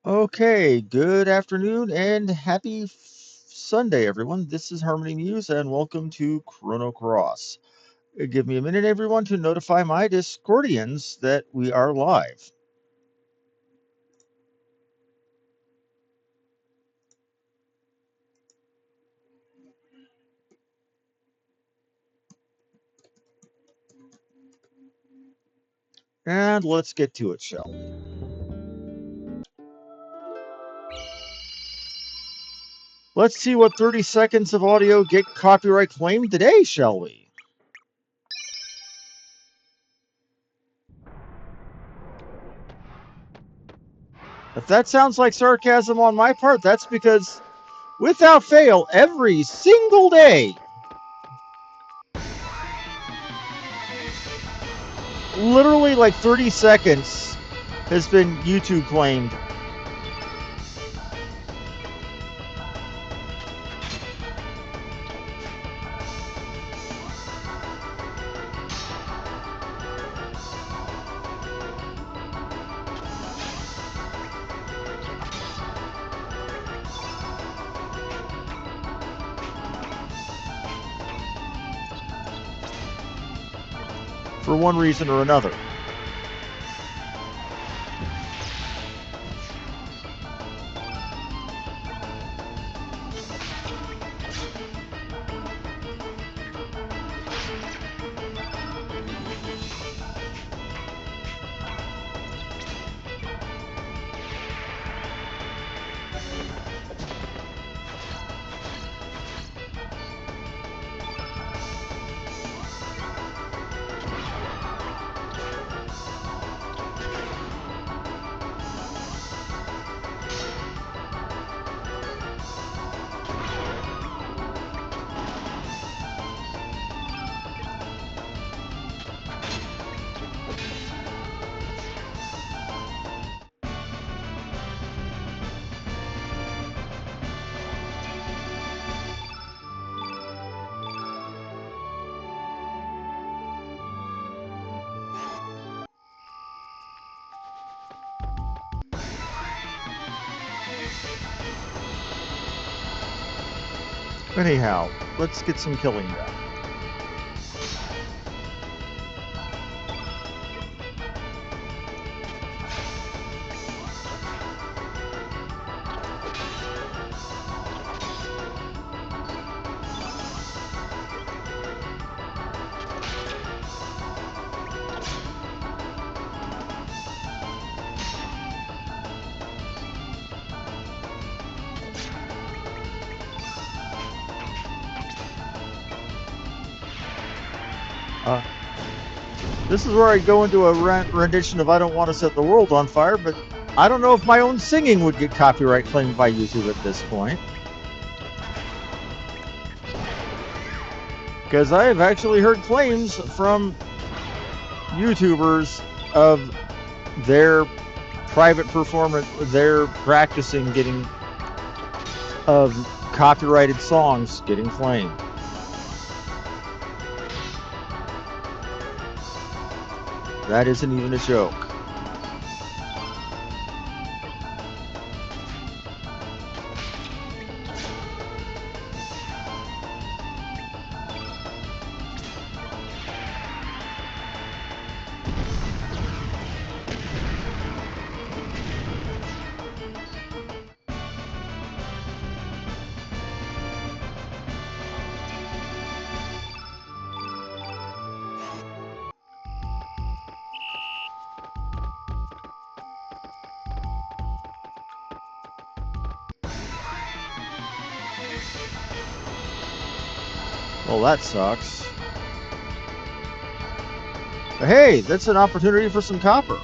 Okay, good afternoon and happy Sunday, everyone. This is Harmony Muse, and welcome to Chrono Cross. Give me a minute, everyone, to notify my Discordians that we are live. And let's get to it, shall we? Let's see what 30 seconds of audio get copyright claimed today, shall we? If that sounds like sarcasm on my part, that's because, without fail, every single day, literally like 30 seconds, has been YouTube claimed. For one reason or another. Anyhow, let's get some killing done. This is where I go into a rendition of I Don't Want to Set the World on Fire, but I don't know if my own singing would get copyright claimed by YouTube at this point. Because I have actually heard claims from YouTubers of their private performance, their practicing getting, of copyrighted songs getting claimed. That isn't even a joke. Well, that sucks. But hey, that's an opportunity for some copper.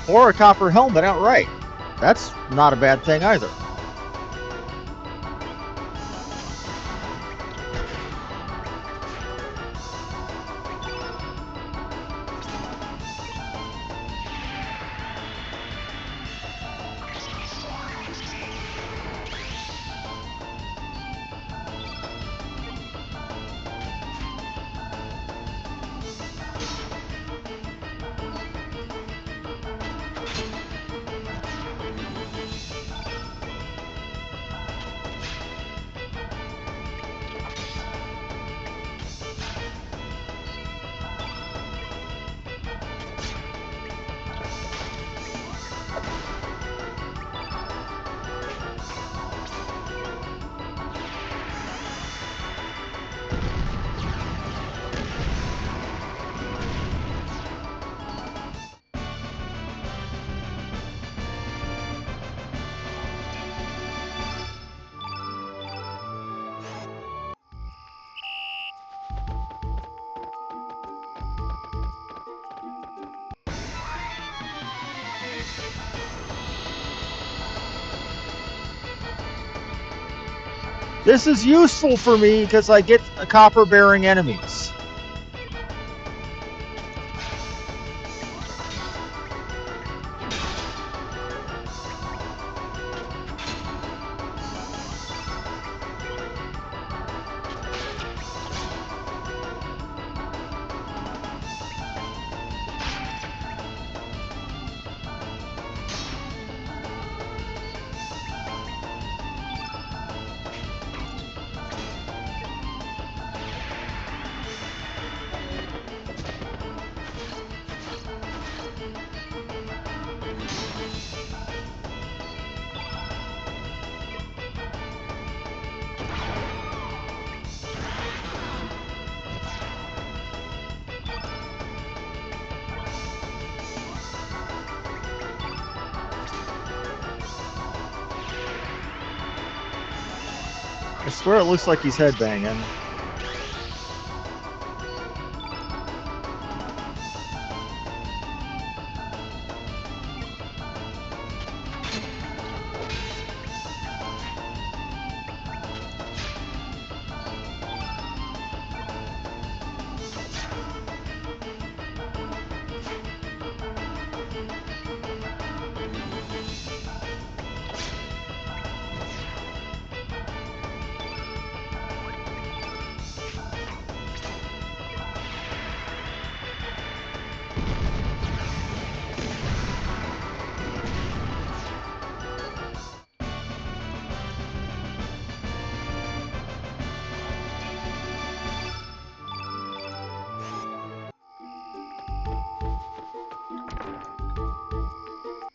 Or a copper helmet outright. That's not a bad thing either. This is useful for me because I get copper-bearing enemies. I swear it looks like he's headbanging.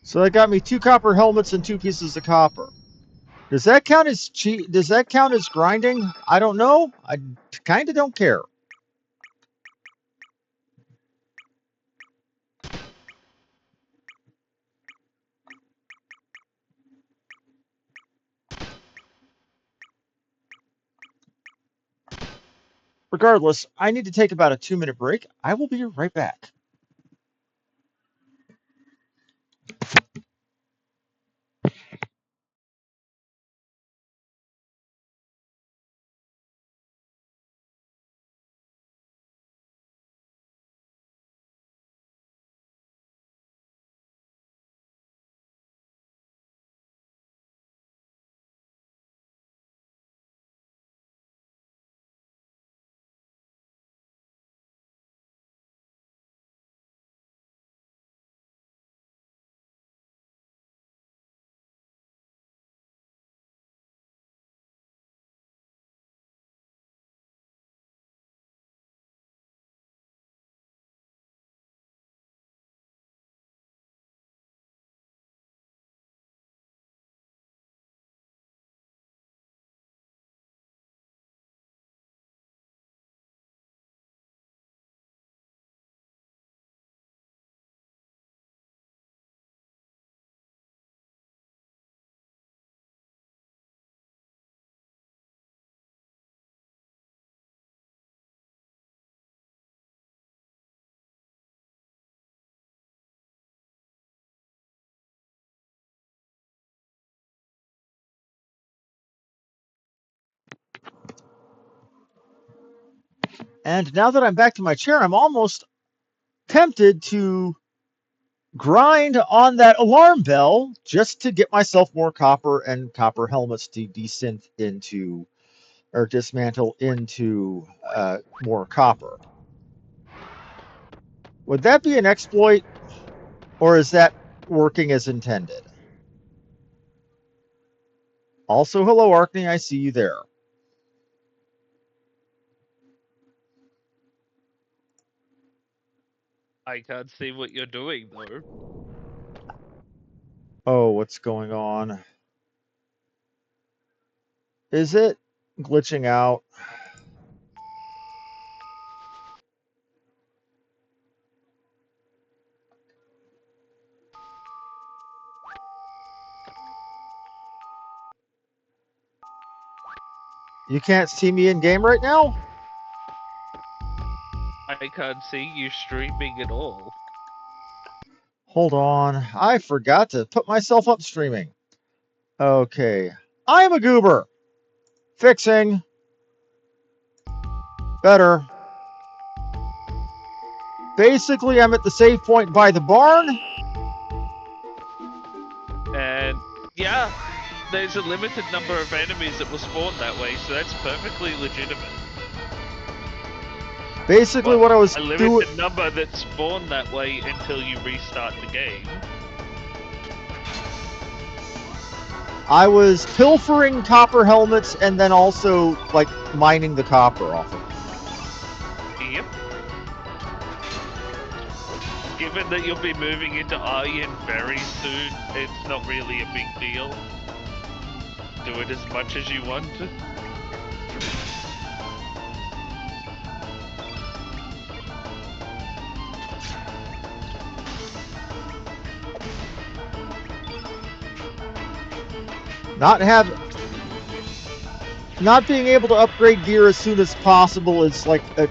So that got me 2 copper helmets and 2 pieces of copper. Does that count as cheat? Does that count as grinding? I don't know. I kind of don't care. Regardless, I need to take about a 2-minute break. I will be right back. And now that I'm back to my chair, I'm almost tempted to grind on that alarm bell just to get myself more copper and copper helmets to desynth into, or dismantle into more copper. Would that be an exploit, or is that working as intended? Also, hello, Arkhne, I see you there. I can't see what you're doing, though. Oh, what's going on? Is it glitching out? You can't see me in game right now? I can't see you streaming at all. Hold on. I forgot to put myself up streaming. Okay. I'm a goober. Fixing. Better. Basically, I'm at the save point by the barn. And yeah, there's a limited number of enemies that will spawn that way, so that's perfectly legitimate. Basically, Well, what I was a doing. limited number that spawn that way until you restart the game. I was pilfering copper helmets and then also, like, mining the copper off of them. Yep. Given that you'll be moving into Iron very soon, it's not really a big deal. Do it as much as you want. Not being able to upgrade gear as soon as possible is like a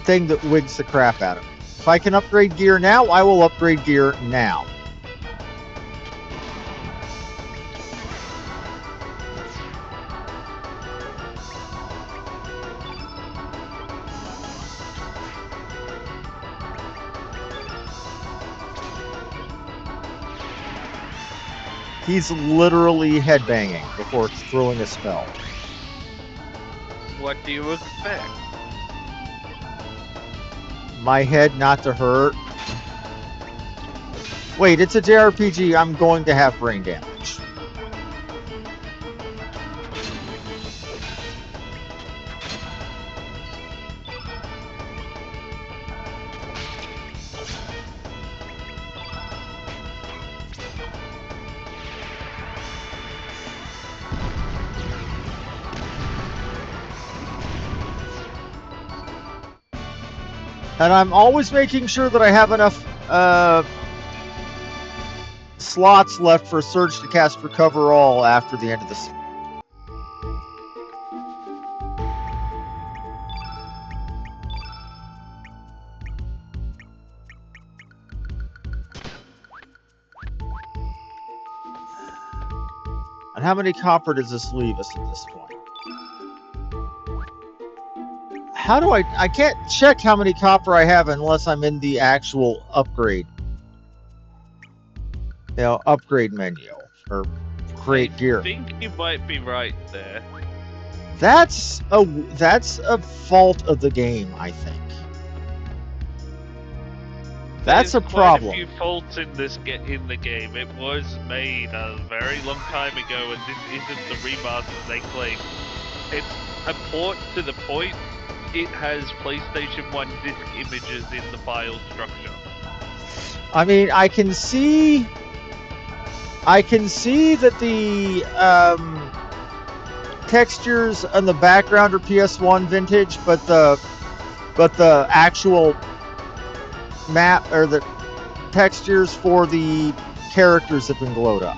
thing that wigs the crap out of me. If I can upgrade gear now, I will upgrade gear now. He's literally headbanging before throwing a spell. What do you expect? My head not to hurt. Wait, it's a JRPG. I'm going to have brain damage. And I'm always making sure that I have enough slots left for Surge to cast Recover All after the end of this. And how many copper does this leave us at this point? How do I can't check how many copper I have unless I'm in the actual upgrade. Upgrade menu or create gear. I think you might be right there. That's a fault of the game, I think. That's There's a quite problem. a few faults in in the game. It was made a very long time ago, and this isn't the remaster they claim. It's a port to the point. It has PlayStation 1 disc images in the file structure. I mean, I can see that the textures on the background are PS1 vintage, but the actual map or the textures for the characters have been glowed up.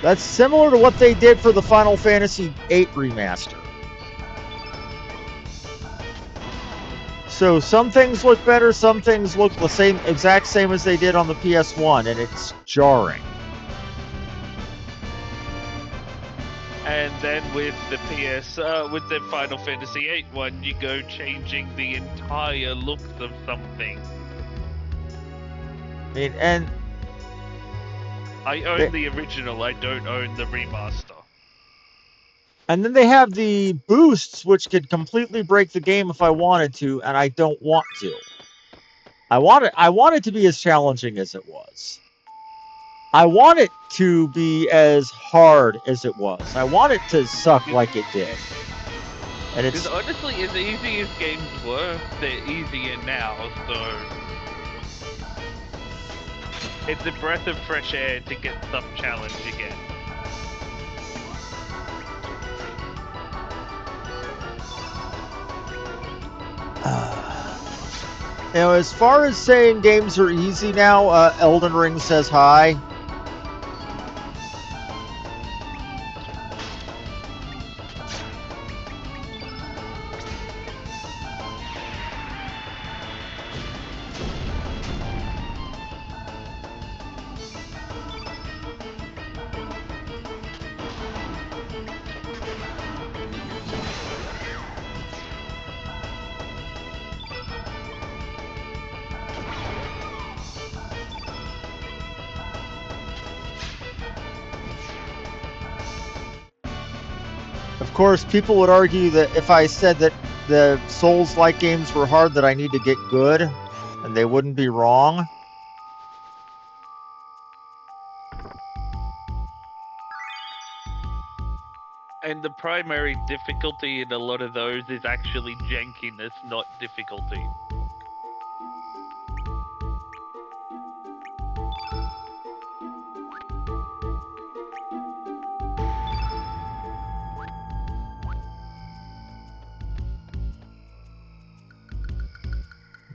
That's similar to what they did for the Final Fantasy VIII remaster. So some things look better, some things look the same, exact same as they did on the PS1, and it's jarring. And then with the with the Final Fantasy VIII one, you go changing the entire looks of something. I mean, and I own the original, I don't own the remaster. then they have the boosts, which could completely break the game if I wanted to, and I don't want to. I want it to be as challenging as it was. I want it to be as hard as it was. I want it to suck like it did. And Because it's honestly, as easy as games were, they're easier now, so it's a breath of fresh air to get some challenge again. as far as saying games are easy now, Elden Ring says hi. Of course, people would argue that if I said that the Souls-like games were hard, that I need to get good, and they wouldn't be wrong. And the primary difficulty in a lot of those is actually jankiness, not difficulty.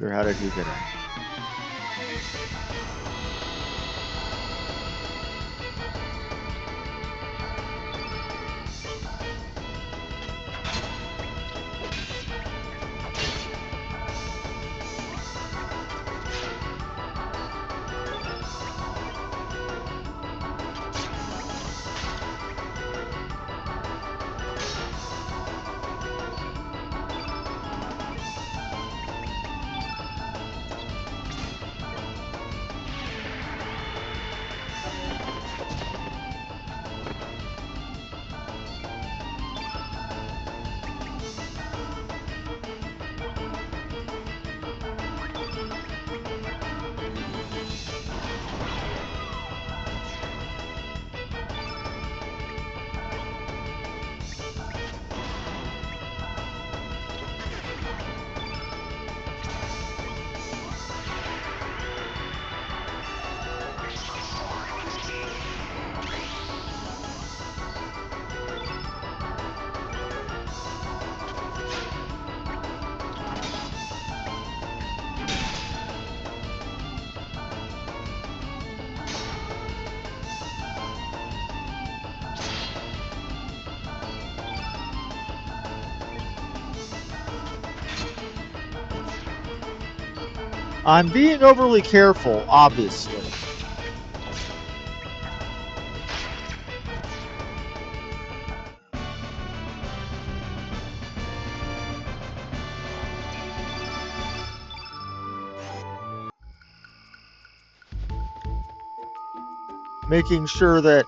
Or how did you get in? I'm being overly careful, obviously. Making sure that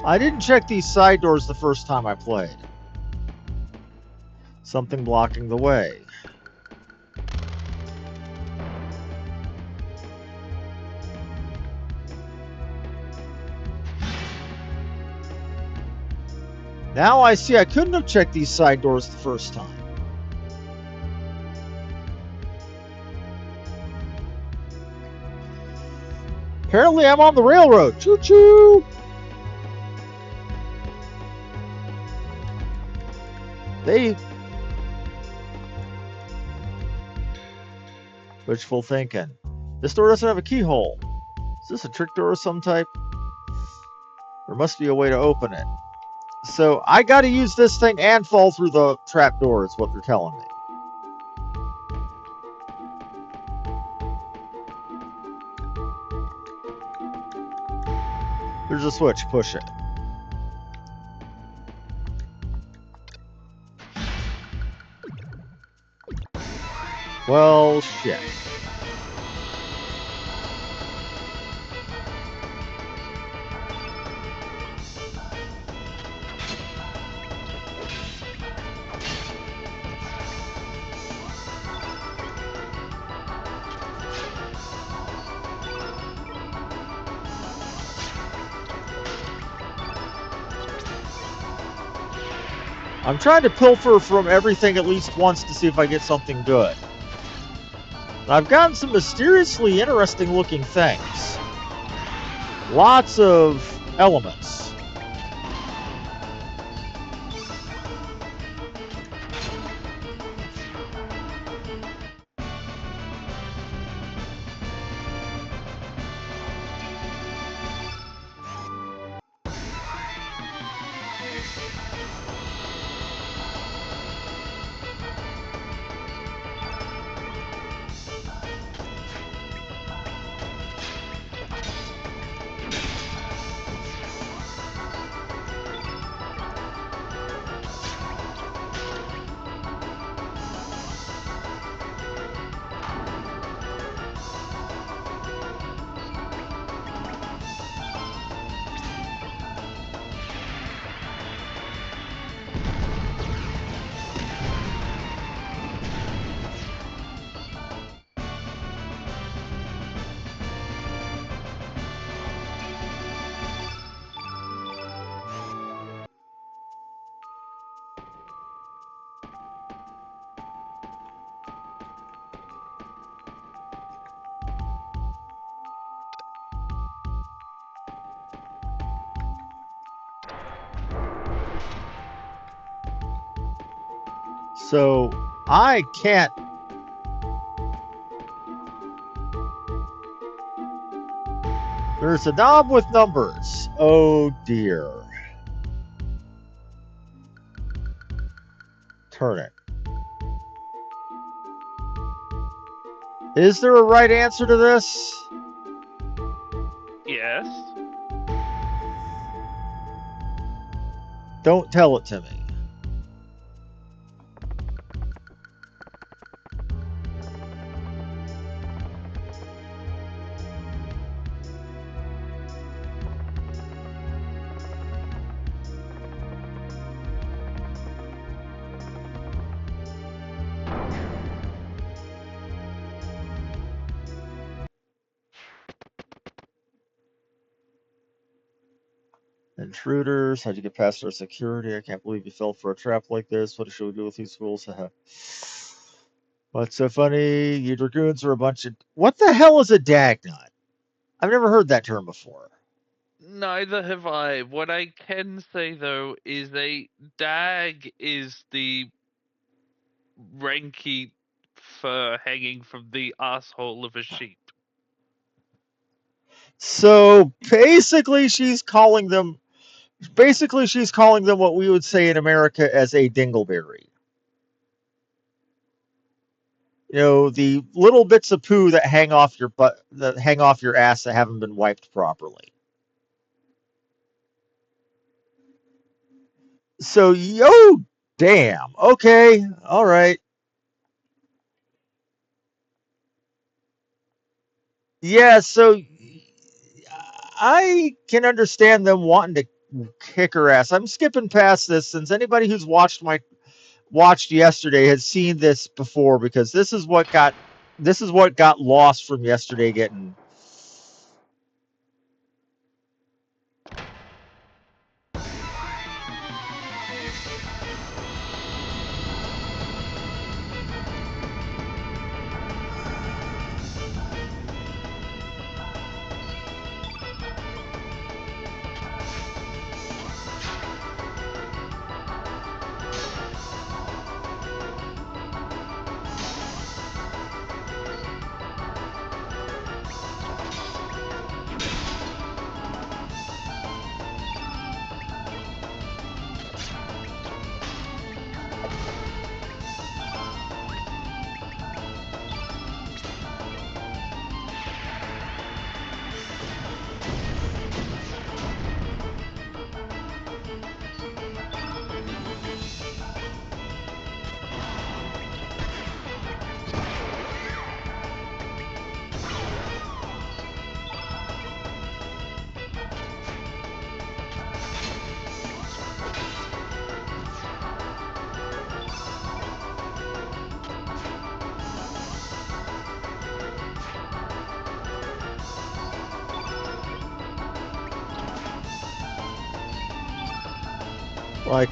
I didn't check these side doors the first time I played. Something blocking the way. Now I see I couldn't have checked these side doors the first time. Apparently I'm on the railroad. Choo-choo! Wishful thinking. This door doesn't have a keyhole. Is this a trick door of some type? There must be a way to open it. So I got to use this thing and fall through the trap door, is what they're telling me. There's a switch, push it. Well, shit. I'm trying to pilfer from everything at least once to see if I get something good. I've gotten some mysteriously interesting looking things. Lots of elements. So I can't. There's a knob with numbers. Oh dear. Turn it. Is there a right answer to this? Yes. Don't tell it to me. Intruders, how'd you get past our security? I can't believe you fell for a trap like this. What should we do with these fools? What's so funny? You dragoons are a bunch of. What the hell is a dagnut? I've never heard that term before. Neither have I. What I can say though is a dag is the ranky fur hanging from the asshole of a sheep. So basically, she's calling them. Basically, she's calling them what we would say in America as a dingleberry. You know, the little bits of poo that hang off your butt, that hang off your ass that haven't been wiped properly. So, yo, damn. Okay, all right. Yeah, so I can understand them wanting to kick her ass. I'm skipping past this since anybody who's watched yesterday has seen this before because this is what got lost from yesterday getting. Like,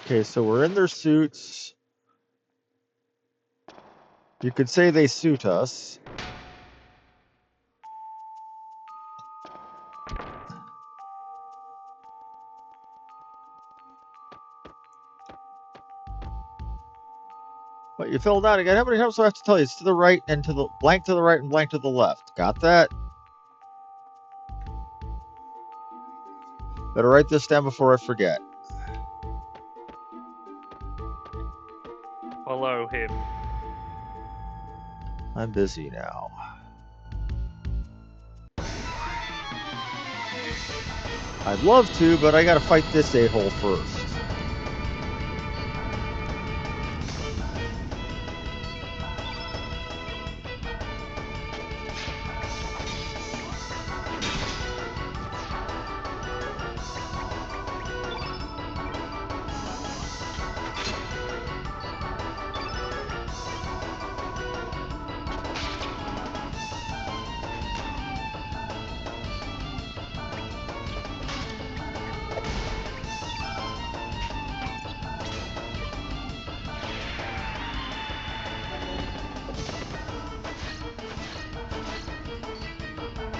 okay, so we're in their suits. You could say they suit us. But you filled out again. How many times do I have to tell you? It's to the right and to the blank to the right and blank to the left. Got that? Better write this down before I forget. Follow him. I'm busy now. I'd love to, but I gotta fight this a-hole first.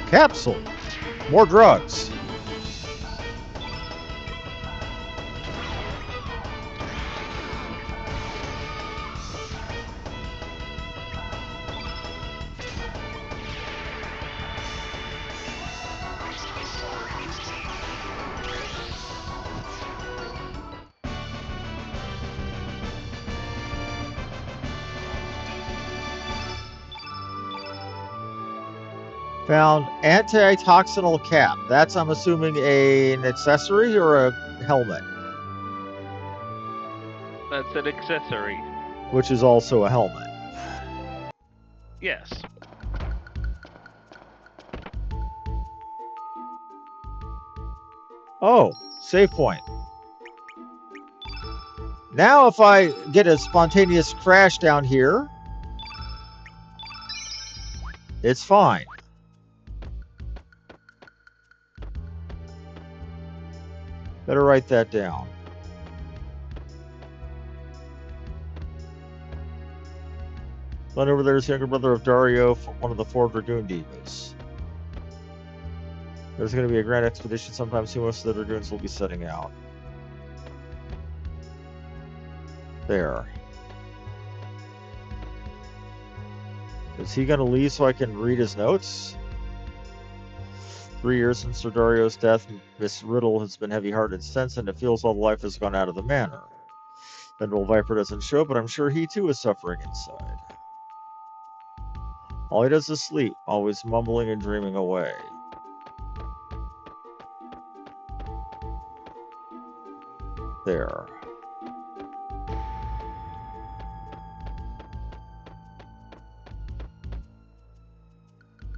Capsule. More drugs. Found antitoxinal cap. That's, I'm assuming, an accessory or a helmet, That's an accessory. which is also a helmet. Yes. Oh, save point. Now if I get a spontaneous crash down here, it's fine. Better write that down. Glenn over there is the younger brother of Dario, one of the four Dragoon Divas. There's going to be a grand expedition sometime soon. Most of the Dragoons will be setting out. There. Is he going to leave so I can read his notes? 3 years since Sir Dario's death, Miss Riddle has been heavy-hearted since, and it feels all the life has gone out of the manor. Venerable Viper doesn't show, but I'm sure he too is suffering inside. All he does is sleep, always mumbling and dreaming away. There.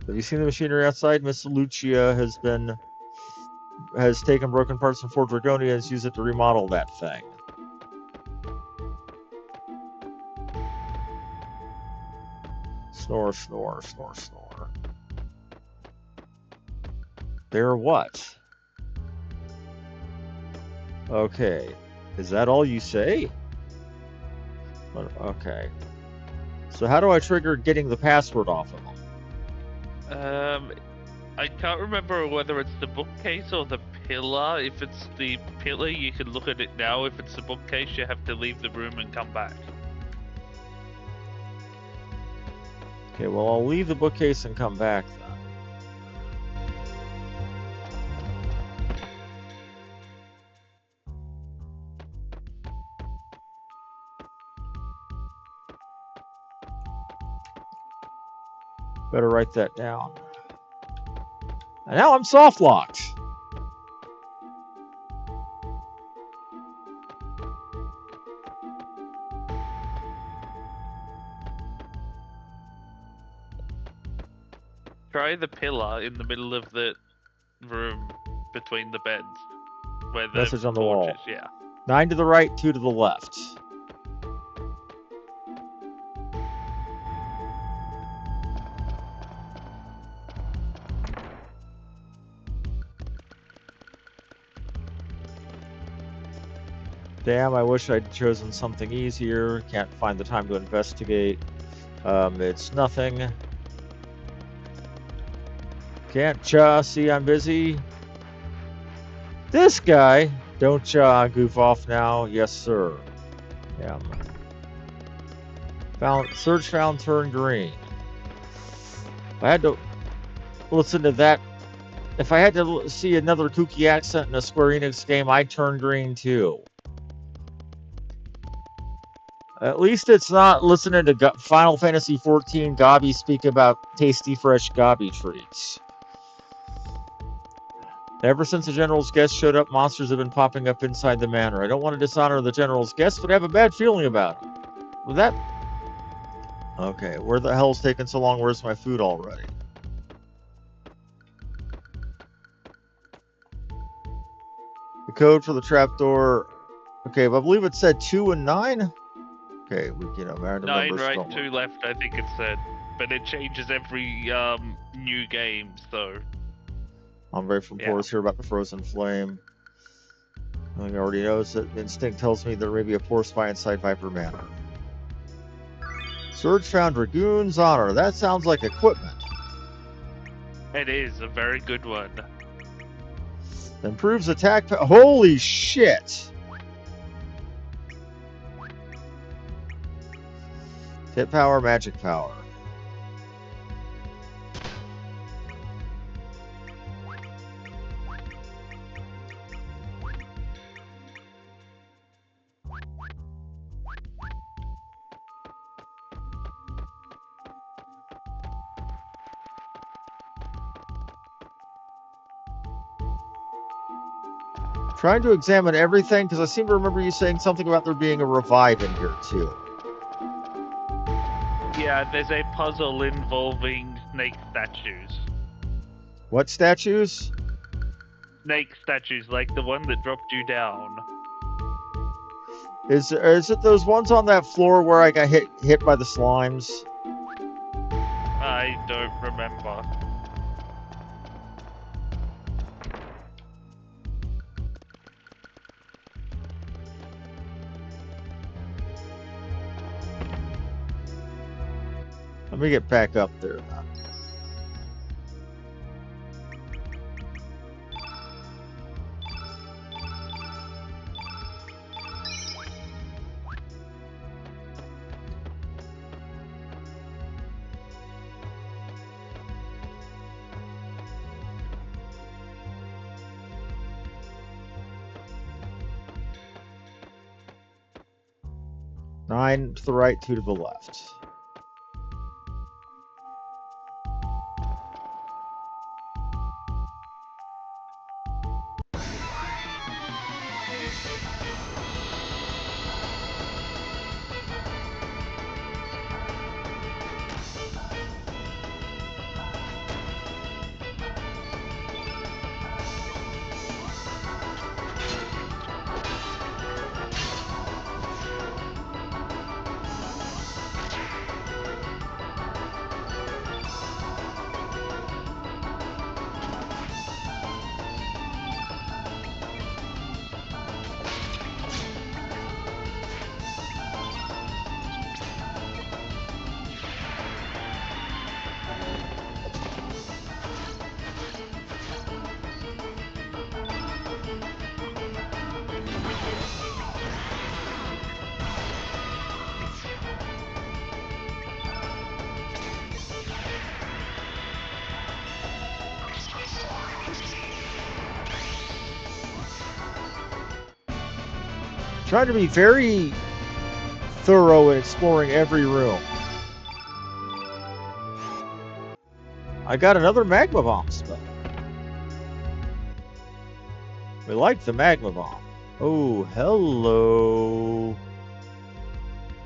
Have you seen the machinery outside? Miss Lucia has taken broken parts from Fort Dragonia and used it to remodel that thing. Snore, snore, snore, snore. They're what? Okay. Is that all you say? Okay. So how do I trigger getting the password off of them? I can't remember whether it's the bookcase or the pillar. If it's the pillar, you can look at it now. If it's the bookcase, you have to leave the room and come back. Okay, well, I'll leave the bookcase and come back then. Better write that down. And now I'm soft locked. try the pillar in the middle of the room between the beds, where the Message on the torch wall. is. Yeah. 9 to the right, 2 to the left. Damn, I wish I'd chosen something easier. Can't find the time to investigate. It's nothing. Can't see I'm busy. This guy, don't goof off now. Yes, sir. Yeah. Search found turn green. If I had to listen to that, if I had to see another kooky accent in a Square Enix game, I'd turn green too. At least it's not listening to Final Fantasy XIV Gobby speak about tasty, fresh Gobby treats. Ever since the General's guest showed up, monsters have been popping up inside the manor. I don't want to dishonor the General's guest, but I have a bad feeling about him. With that... Okay, where the hell's taking so long? Where's my food already? The code for the trapdoor... Okay, but I believe it said 2 and 9? Okay, we can remember 9 right, somewhere. 2 left, I think it said. But it changes every new game, so... I'm very from Forest here about the frozen flame. I think I already knows that instinct tells me there may be a poor spy inside Viper Manor. Search found Dragoon's Honor. That sounds like equipment. It is a very good one. Improves attack. Holy shit! Hit power, magic power. Trying to examine everything because I seem to remember you saying something about there being a revive in here too. Yeah, there's a puzzle involving snake statues. What statues? Snake statues, like the one that dropped you down. Is it those ones on that floor where I got hit by the slimes? I don't remember. Let me get back up there. Nine to the right, 2 to the left. Trying to be very thorough in exploring every room. I got another magma bomb spell. We like the magma bomb. Oh, hello.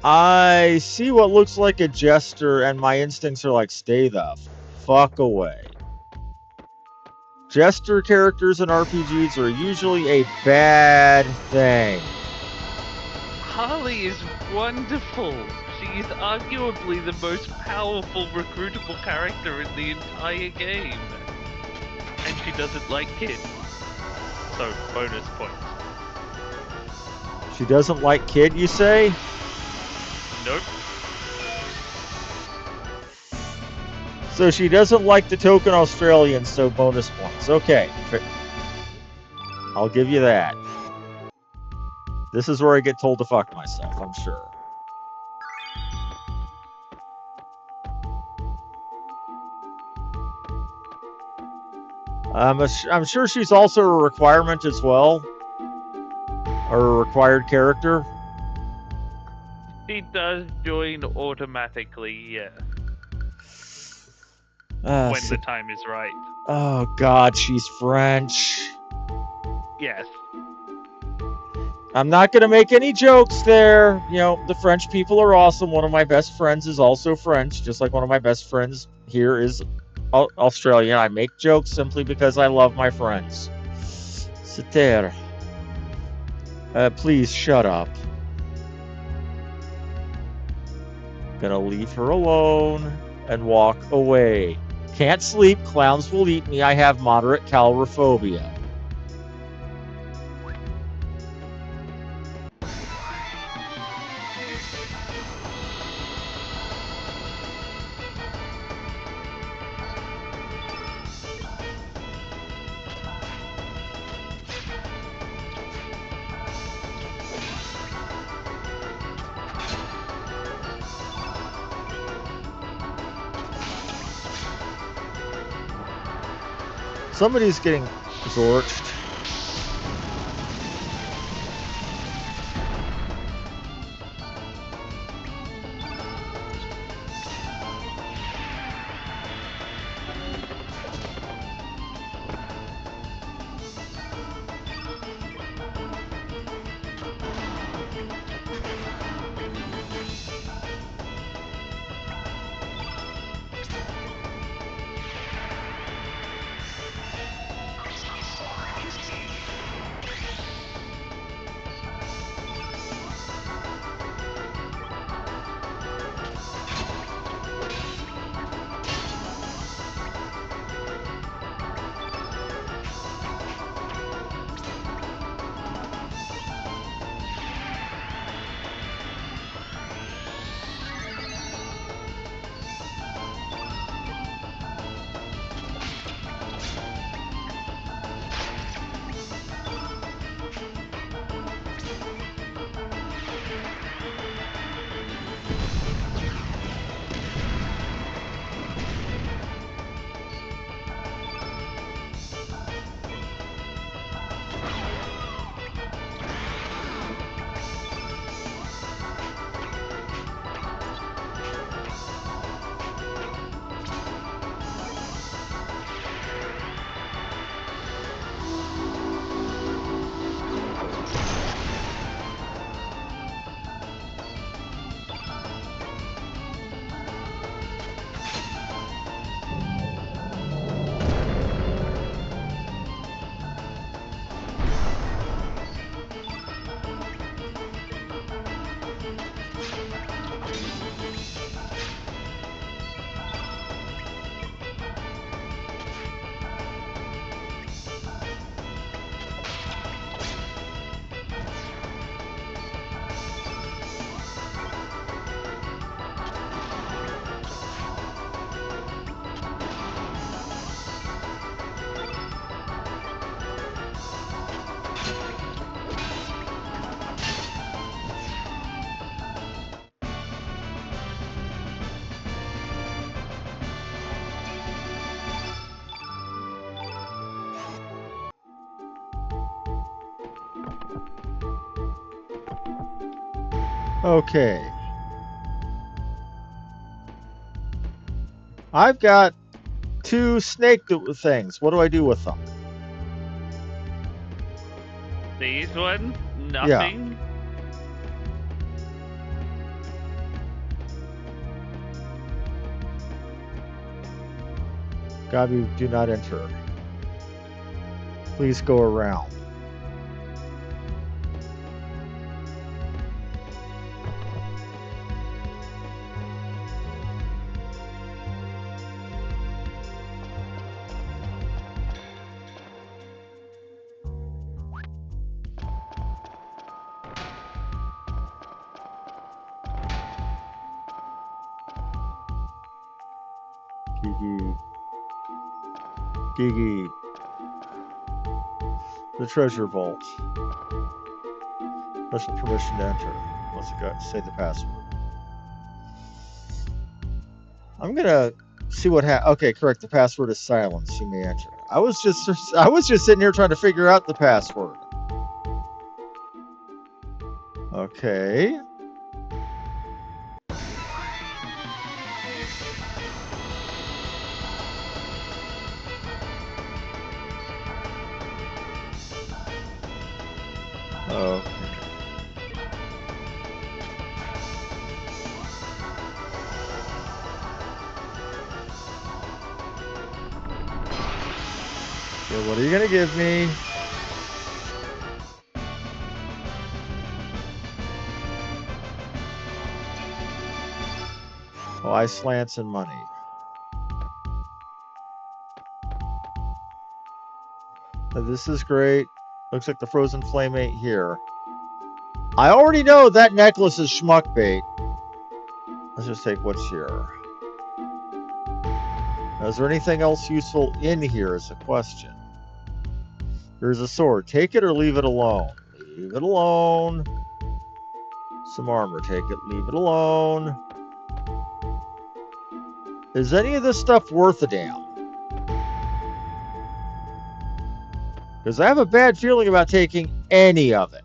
I see what looks like a jester, and my instincts are like, stay the fuck away. Jester characters in RPGs are usually a bad thing. Harley is wonderful. She is arguably the most powerful recruitable character in the entire game. And she doesn't like kids. So, bonus points. She doesn't like kid, you say? Nope. So she doesn't like the token Australians, so bonus points. Okay. I'll give you that. This is where I get told to fuck myself, I'm sure. I'm sure she's also a requirement as well. Or a required character. She does join automatically, yeah. When the time is right. Oh, God, she's French. Yes. I'm not going to make any jokes there. You know, the French people are awesome. One of my best friends is also French, just like one of my best friends here is Australian. I make jokes simply because I love my friends. C'était. Please shut up. Gonna leave her alone and walk away. Can't sleep. Clowns will eat me. I have moderate calrophobia. Somebody's getting zorched. Okay. I've got 2 snake things. What do I do with them? These ones, Yeah. nothing. Gabi, do not enter. Please go around. Gigi. Gigi. The treasure vault. Special permission to enter. Let's say the password. I'm gonna see what okay, correct. The password is silence. You may enter. I was just sitting here trying to figure out the password. Okay. Okay. So what are you gonna give me? Oh, ice slants and money. Now, this is great. Looks like the frozen flame ain't here. I already know that necklace is schmuck bait. Let's just take what's here. Now, is there anything else useful in here is a question. Here's a sword. Take it or leave it alone. Leave it alone. Some armor. Take it. Leave it alone. Is any of this stuff worth a damn? Because I have a bad feeling about taking any of it.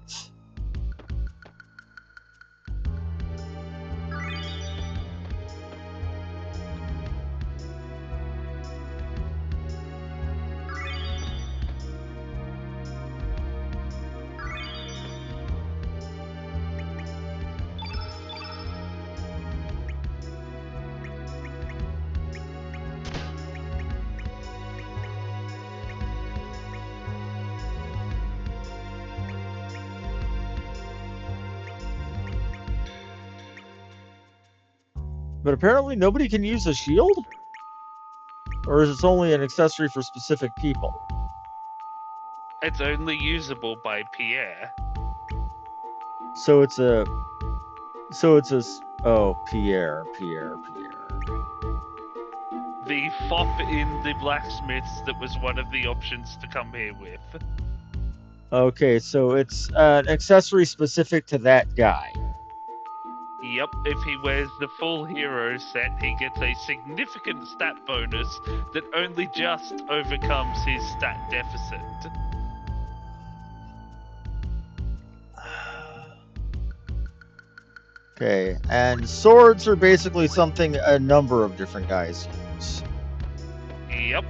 But apparently nobody can use a shield? Or is it only an accessory for specific people? It's only usable by Pierre. So it's a... Oh, Pierre. The fop in the blacksmiths that was one of the options to come here with. Okay, so it's an accessory specific to that guy. Yep, if he wears the full hero set, he gets a significant stat bonus that only just overcomes his stat deficit. Okay, and swords are basically something a number of different guys use. Yep.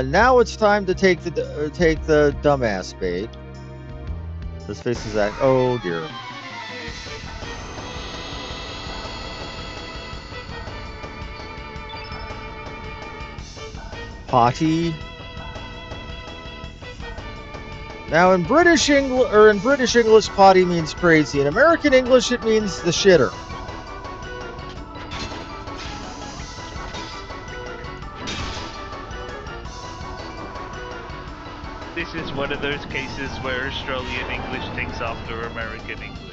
Now it's time to take the dumbass bait. This faces that. Oh dear. Potty. Now in British English, potty means crazy. In American English, it means the shitter. This is one of those cases where Australian English takes after American English.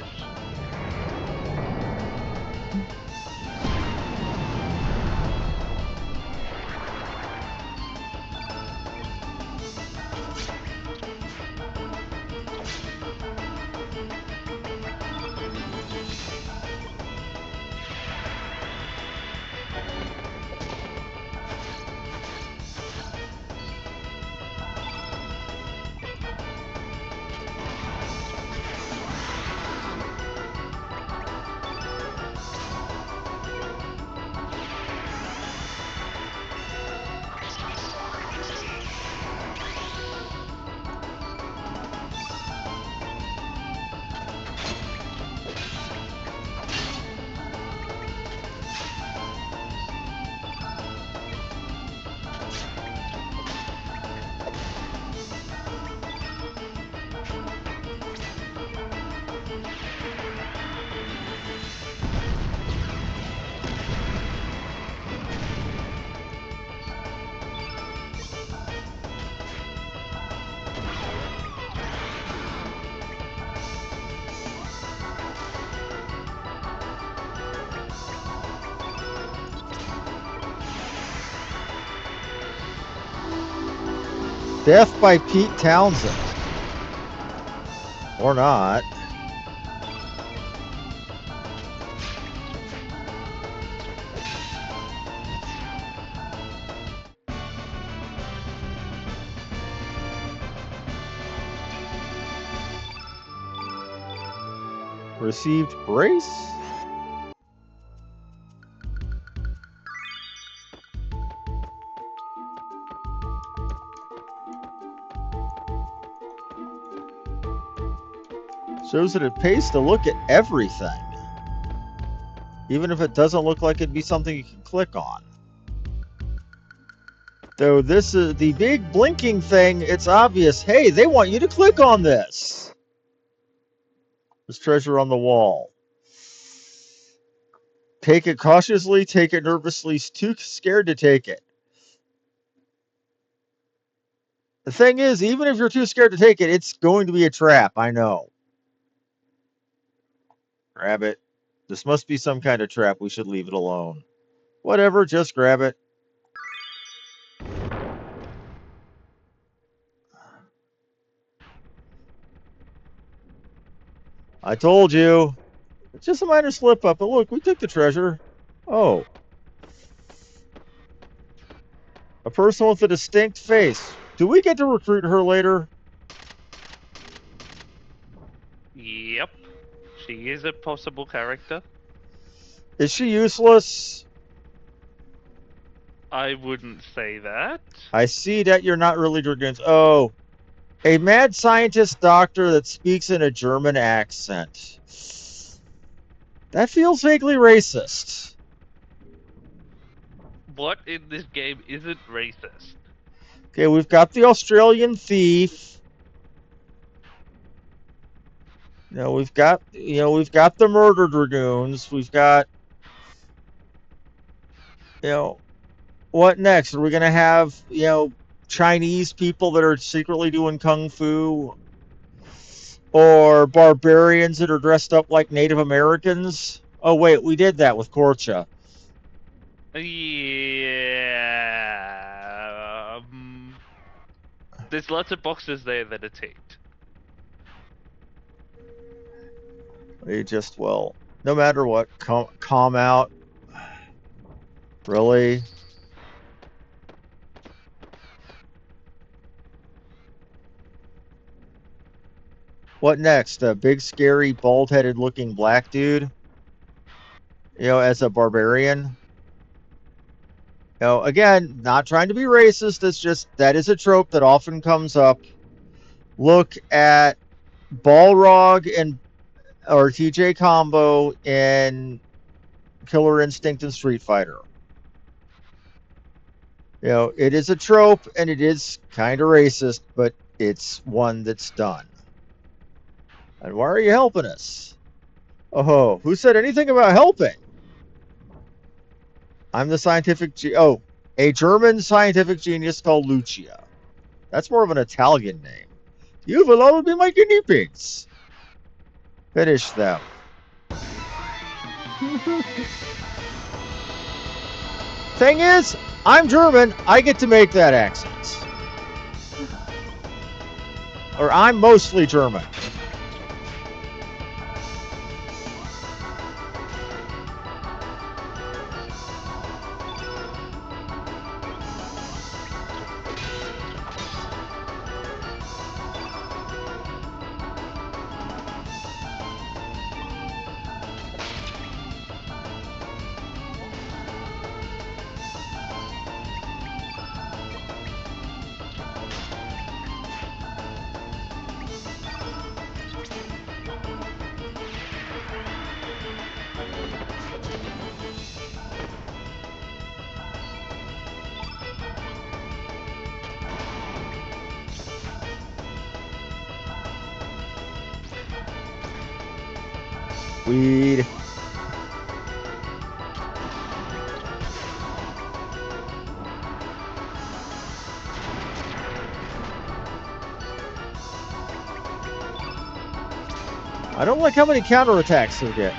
Death by Pete Townsend. Or not. Received brace? Shows that it pays to look at everything. Even if it doesn't look like it'd be something you can click on. Though this is the big blinking thing, it's obvious, hey, they want you to click on this. There's treasure on the wall. Take it cautiously, take it nervously, too scared to take it. The thing is, even if you're too scared to take it, it's going to be a trap, I know. Grab it. This must be some kind of trap. We should leave it alone. Whatever, just grab it. I told you. It's just a minor slip up, but look, we took the treasure. Oh. A person with a distinct face. Do we get to recruit her later? Yep. She is a possible character. Is she useless? I wouldn't say that. I see that you're not really dragoons. Oh. A mad scientist doctor that speaks in a German accent. That feels vaguely racist. What in this game isn't racist? Okay, we've got the Australian thief. We've got the murder dragoons. We've got what next? Are we gonna have Chinese people that are secretly doing kung fu, or barbarians that are dressed up like Native Americans? Oh wait, we did that with Korcha. Yeah. There's lots of boxes there that are ticked. They just no matter what, calm out. Really? What next? A big, scary, bald-headed looking black dude? As a barbarian? Again, not trying to be racist. It's just that is a trope that often comes up. Look at Balrog or TJ Combo in Killer Instinct and Street Fighter. It is a trope and it is kind of racist, but it's one that's done. And why are you helping us? Oh, who said anything about helping? I'm the a German scientific genius called Lucia. That's more of an Italian name. You will all be my guinea pigs. Finish them. Thing is, I'm German. I get to make that accent. Or I'm mostly German. Weed. I don't like how many counterattacks they get.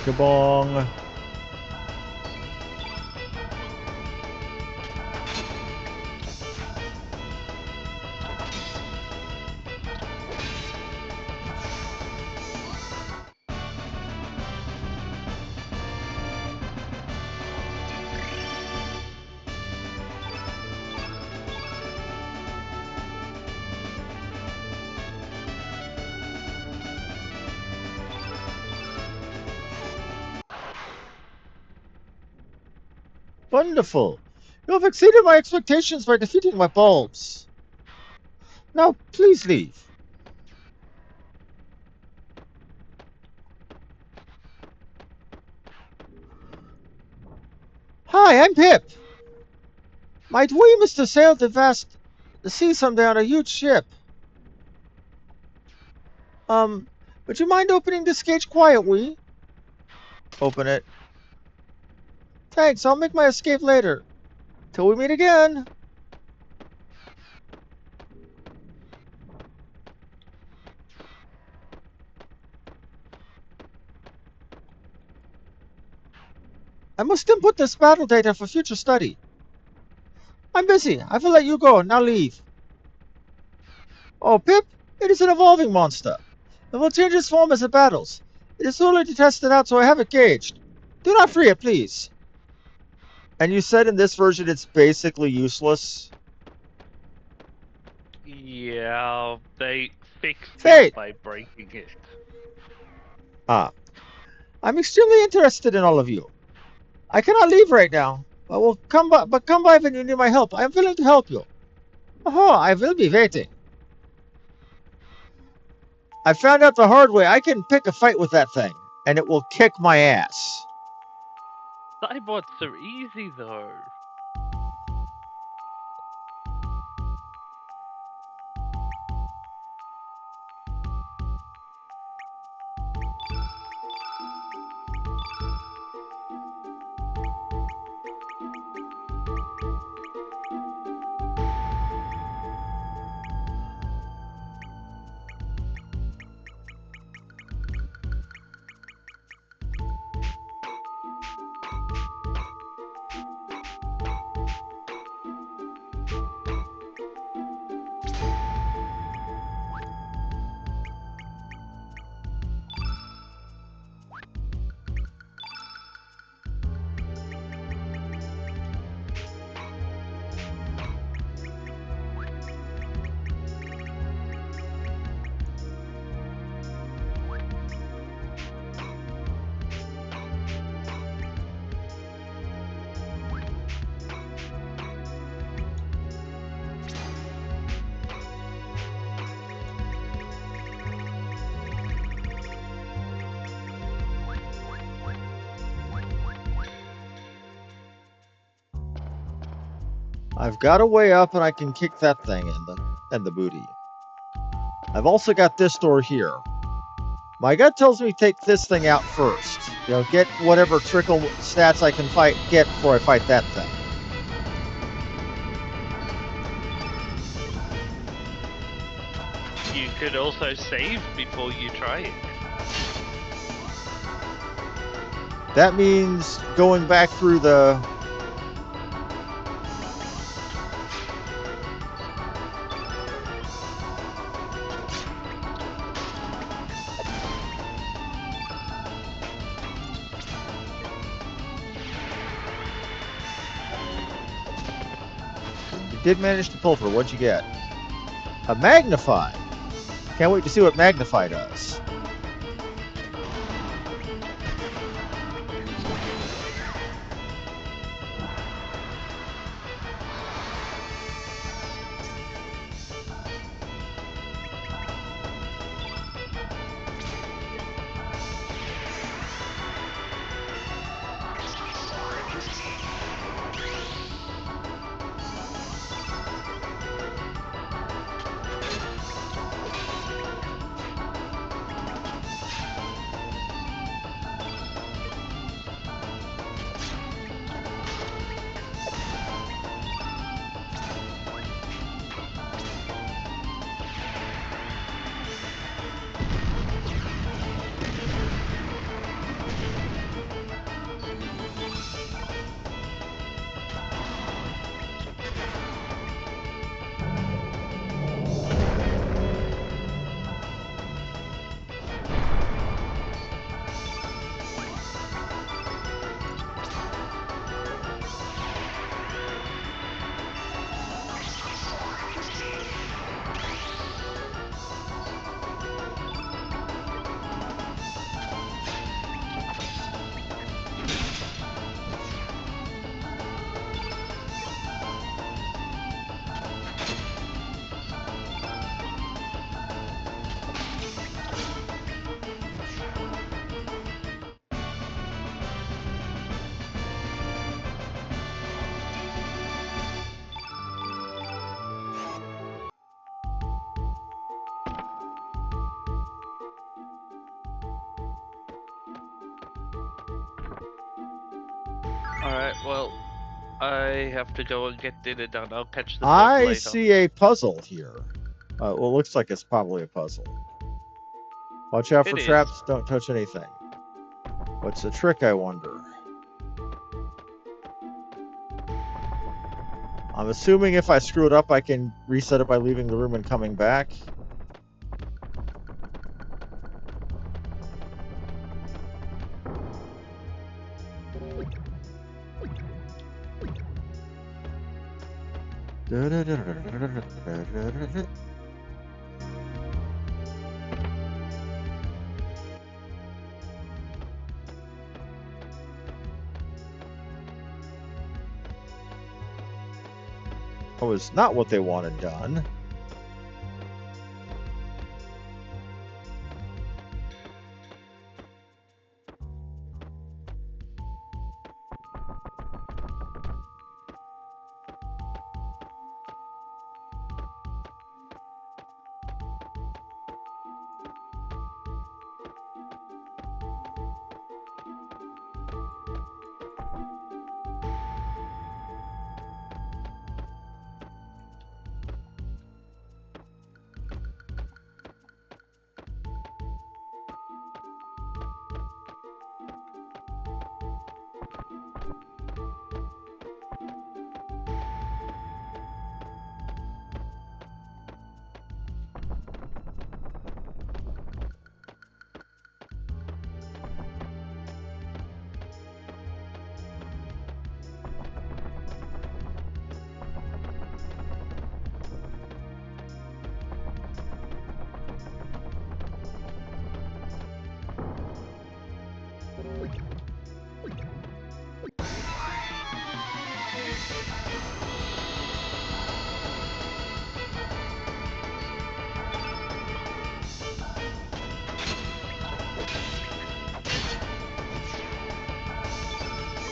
Kabong. Wonderful. You have exceeded my expectations by defeating my bulbs. Now, please leave. Hi, I'm Pip. Might we, Mr. Sail, the vast the sea someday on a huge ship? Would you mind opening this cage quietly? Open it. Thanks, I'll make my escape later. Till we meet again. I must input this battle data for future study. I'm busy. I will let you go. Now leave. Oh, Pip, it is an evolving monster. It will change its form as it battles. It is too early to test it out, so I have it gauged. Do not free it, please. And you said in this version it's basically useless? Yeah, they fixed it Fate! by breaking it. Ah, I'm extremely interested in all of you. I cannot leave right now, but come by when you need my help. I am willing to help you. Oh, I will be waiting. I found out the hard way. I can pick a fight with that thing, and it will kick my ass. Cybots are easy though. I've got a way up, and I can kick that thing in the booty. I've also got this door here. My gut tells me take this thing out first. You know, get whatever trickle stats I can get before I fight that thing. You could also save before you try it. That means going back through the... You did manage to pilfer. What'd you get? A magnify. Can't wait to see what magnify does. Alright, well, I have to go and get dinner done. I'll catch the bug I later. see a puzzle here. Well, it looks like it's probably a puzzle. Watch out for It is. traps. Don't touch anything. What's the trick, I wonder? I'm assuming if I screw it up, I can reset it by leaving the room and coming back. That was not what they wanted done.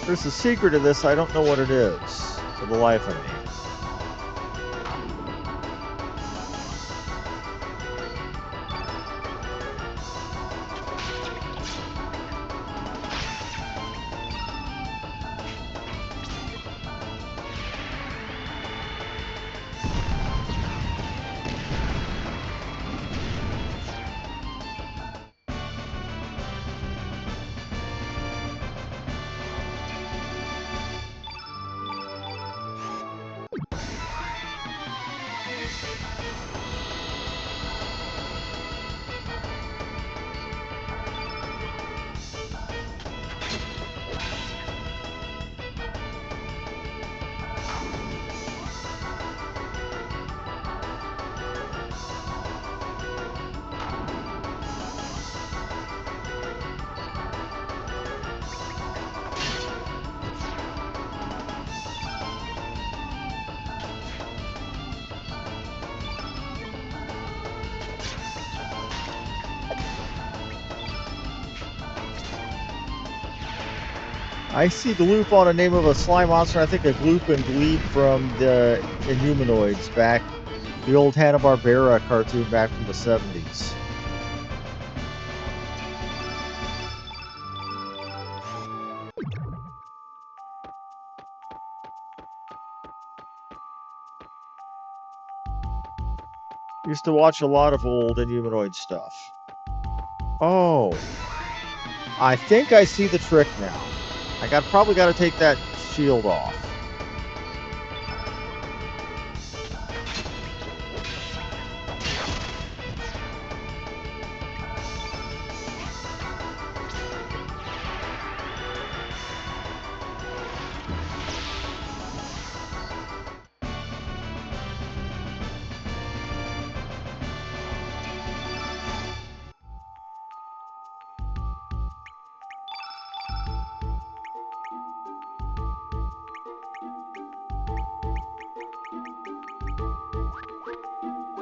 There's a secret to this. I don't know what it is for the life of me. I see the loop on a name of a slime monster. I think a Gloop and Gleep from the Inhumanoids back, the old Hanna-Barbera cartoon back from the 70s. Used to watch a lot of old Inhumanoid stuff. Oh, I think I see the trick now. Probably got to take that shield off.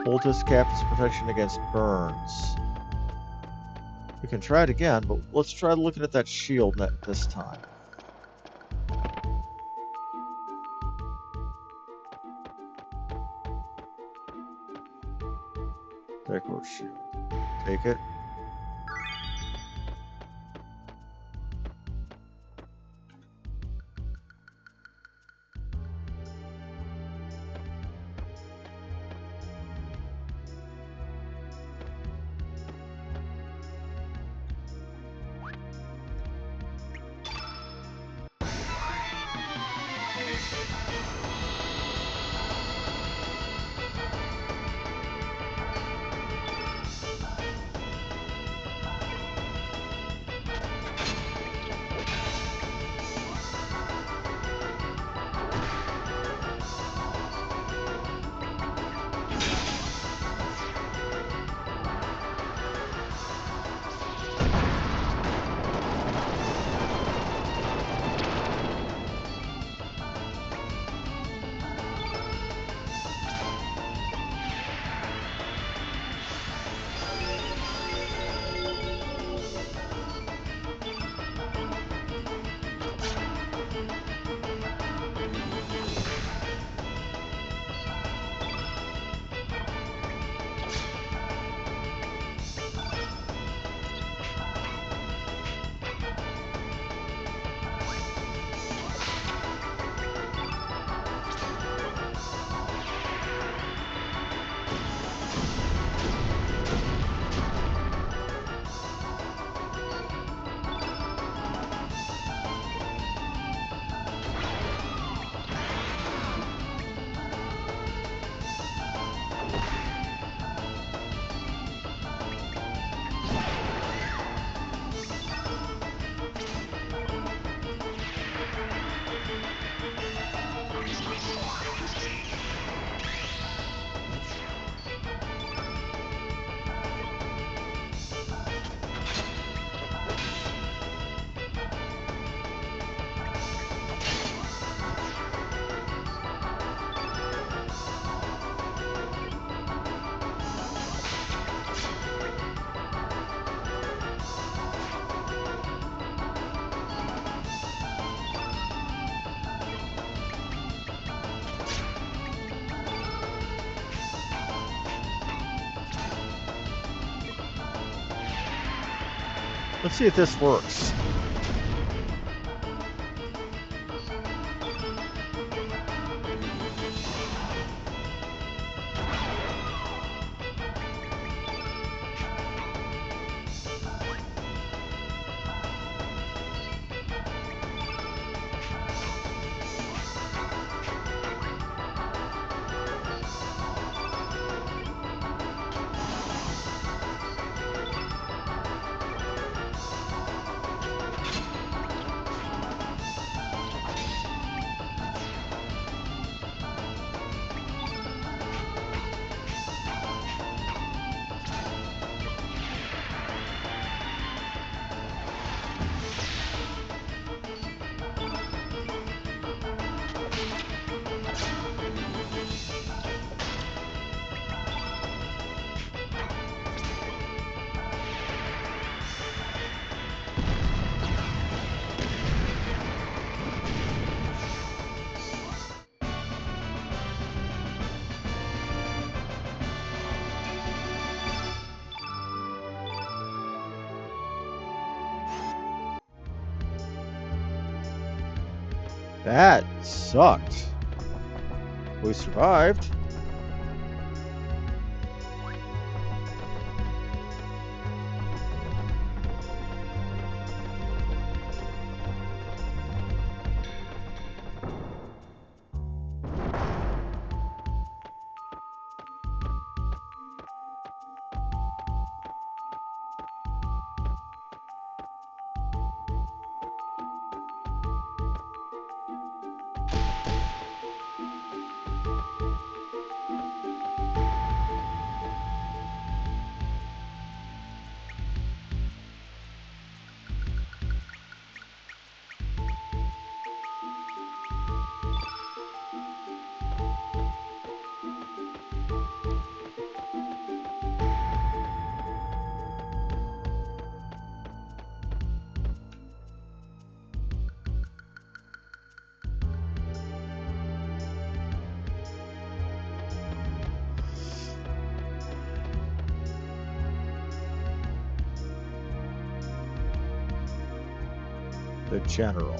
Poultice cap is protection against burns. We can try it again, but let's try looking at that shield this time. Decor shield. Take it. Let's see if this works. That sucked. We survived. The general.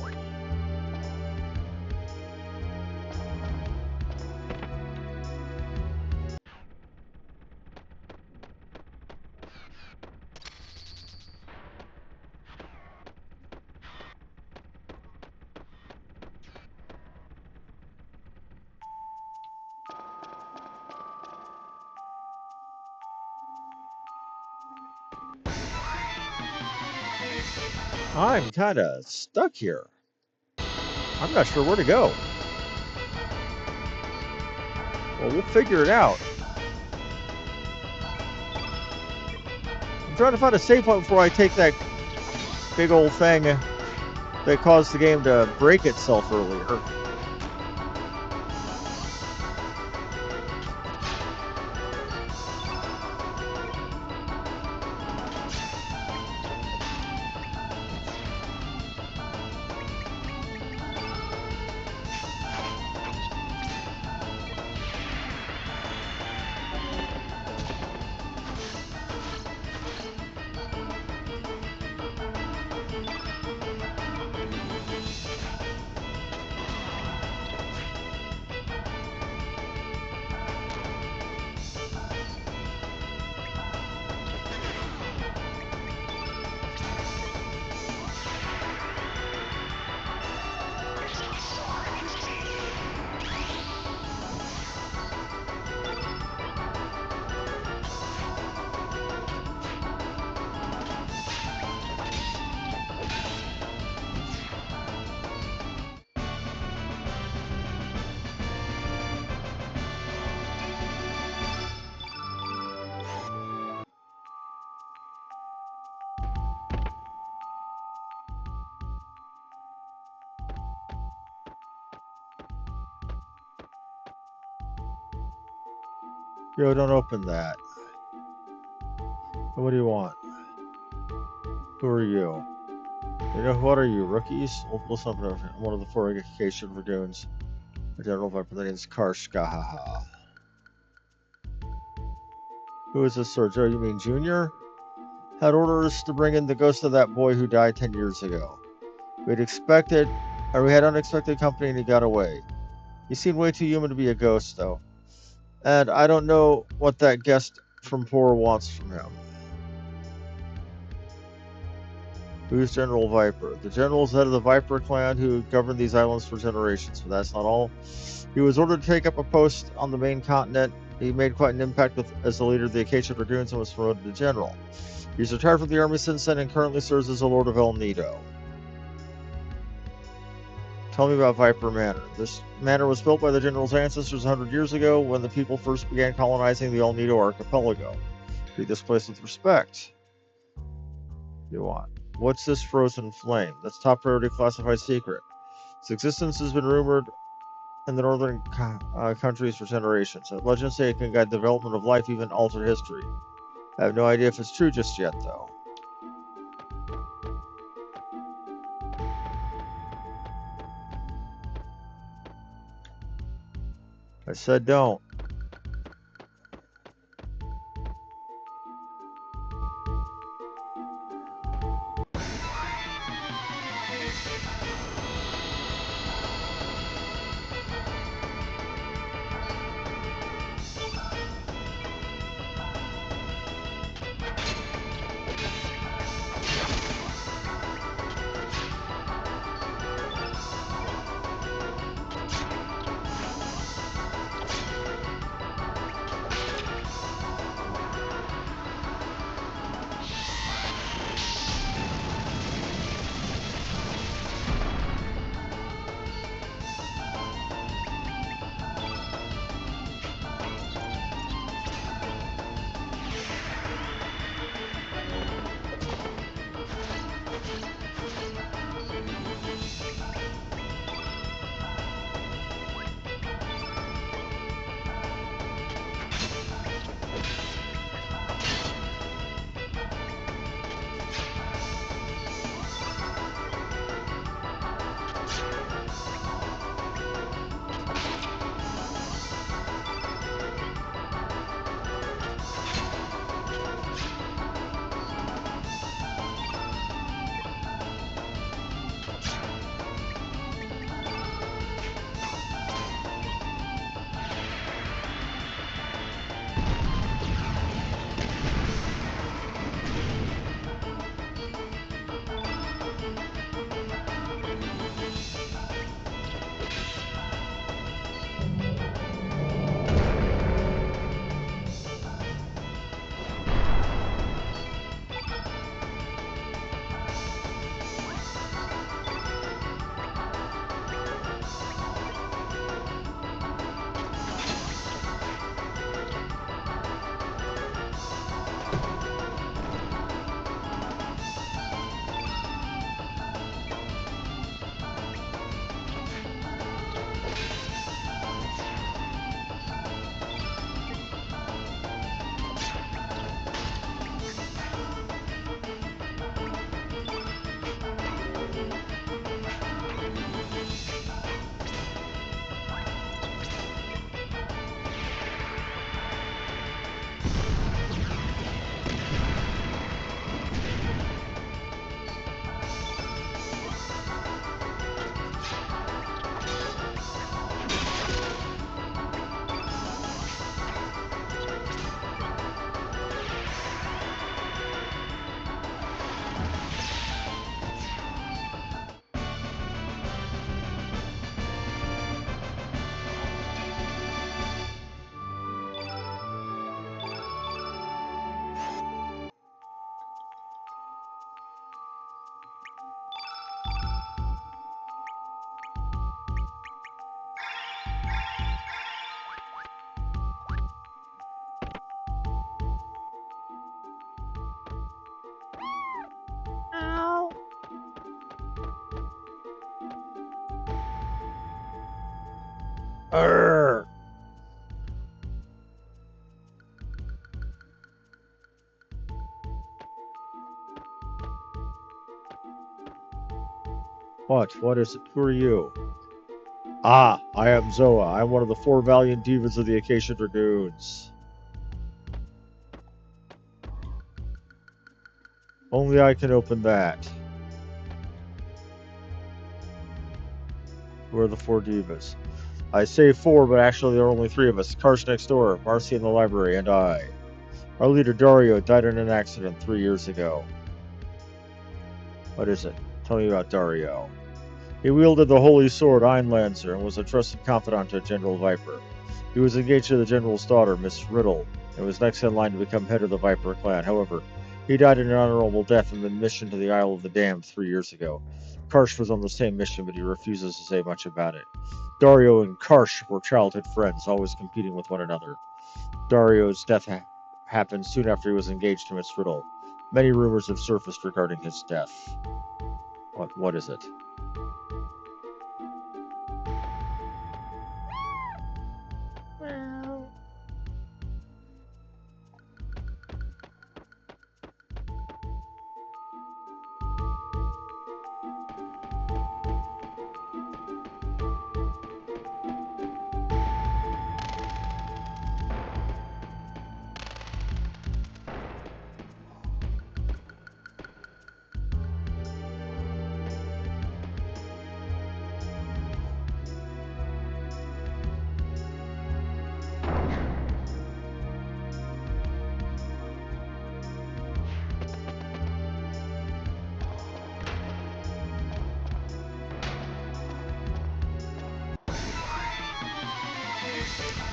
I'm kind of stuck here. I'm not sure where to go. Well, we'll figure it out. I'm trying to find a safe point before I take that big old thing that caused the game to break itself earlier. Yo, don't open that. What do you want? Who are you? You know, what are you, rookies? Let's open up one of the four education dragoons. A general viper that is Karshkahaha. Who is this, Sir Joe? You mean Junior? had orders to bring in the ghost of that boy who died 10 years ago. We had unexpected company and he got away. He seemed way too human to be a ghost, though. And I don't know what that guest from Poor wants from him. Who's General Viper? The general is head of the Viper clan who governed these islands for generations, but that's not all. He was ordered to take up a post on the main continent. He made quite an impact as the leader of the Acacia Dragoons and was promoted to general. He's retired from the army since then and currently serves as a Lord of El Nido. Tell me about Viper Manor. This manor was built by the general's ancestors 100 years ago when the people first began colonizing the El Nido archipelago. Treat this place with respect. You want. What's this frozen flame? That's top priority classified secret. Its existence has been rumored in the northern countries for generations. Legends say it can guide the development of life, even alter history. I have no idea if it's true just yet, though. I said don't. Arrgh. What is it? Who are you? Ah, I am Zoa. I'm one of the 4 valiant divas of the Acacia Dragoons. Only I can open that. Who are the four divas? I say four, but actually there are only three of us. Karsh next door, Marcy in the library, and I. Our leader Dario died in an accident 3 years ago. What is it? Tell me about Dario. He wielded the holy sword Einlancer and was a trusted confidant to General Viper. He was engaged to the General's daughter, Miss Riddle, and was next in line to become head of the Viper clan. However, he died an honorable death in the mission to the Isle of the Damned 3 years ago. Karsh was on the same mission, but he refuses to say much about it. Dario and Karsh were childhood friends, always competing with one another. Dario's death happened soon after he was engaged to Miss Riddle. Many rumors have surfaced regarding his death. What is it?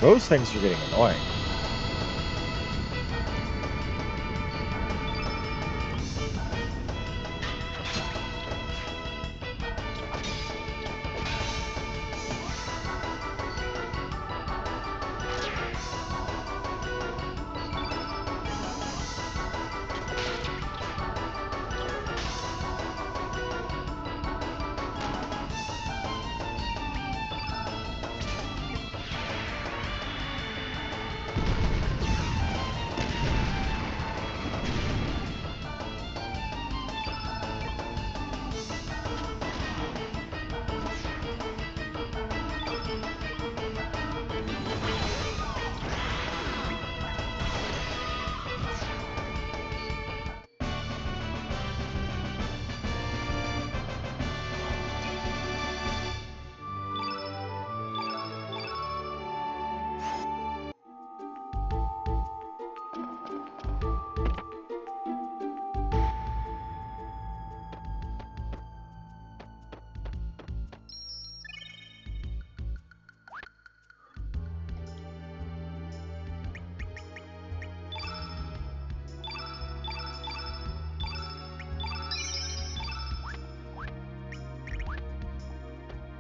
Those things are getting annoying.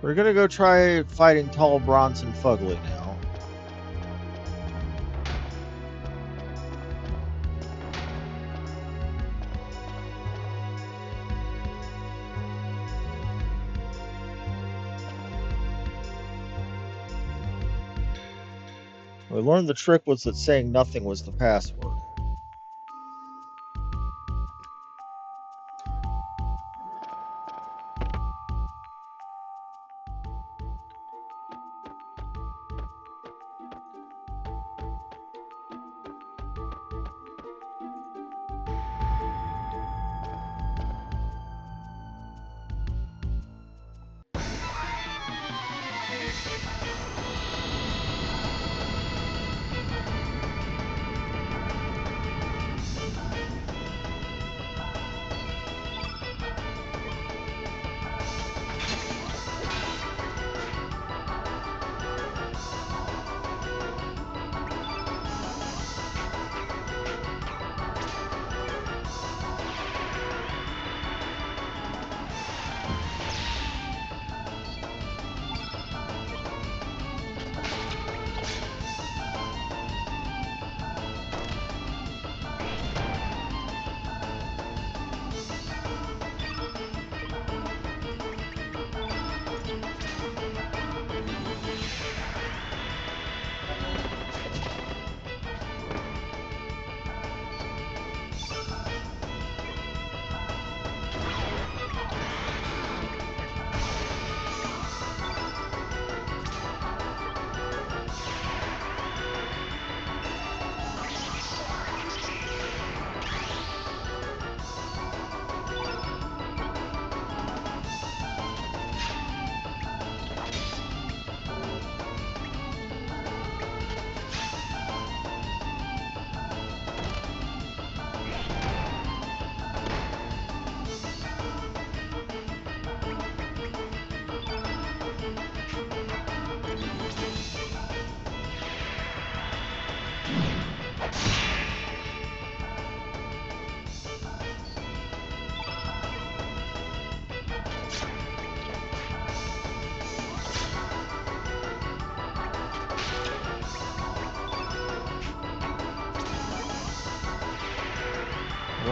We're gonna go try fighting Tall Bronson Fugly now. We learned the trick was that saying nothing was the password.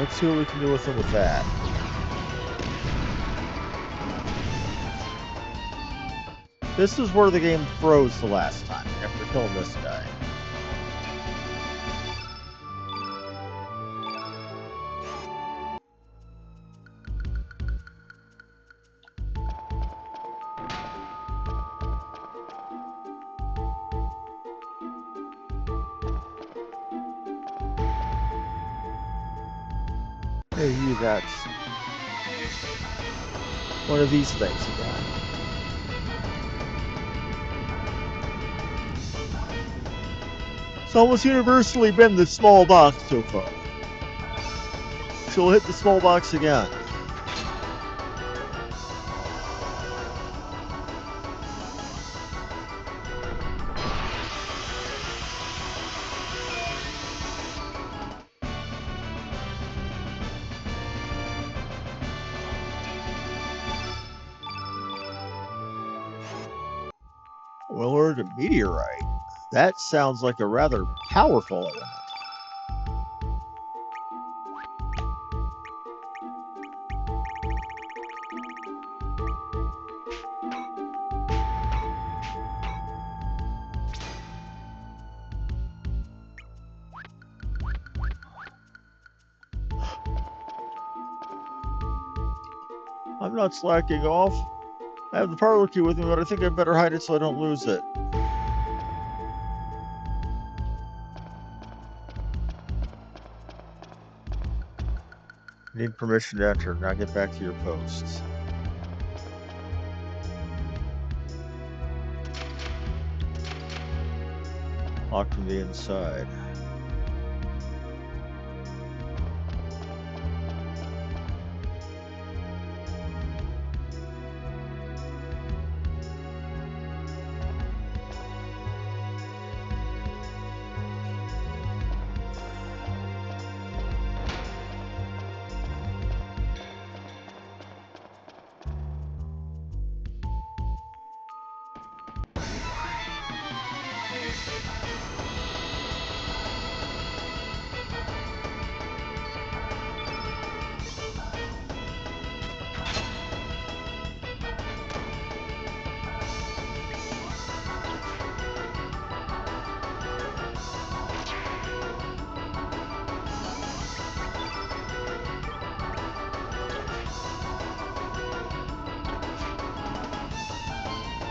Let's see what we can do with them with that. This is where the game froze the last time, after killing this guy. Maybe that's one of these things again. It's almost universally been the small box so far. So we'll hit the small box again. Willard meteorite. That sounds like a rather powerful element. I'm not slacking off. I have the parlor key with me, but I think I better hide it so I don't lose it. Need permission to enter. Now get back to your posts. Locked from the inside.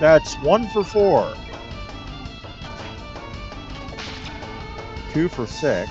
That's 1 for 4. 2 for 6.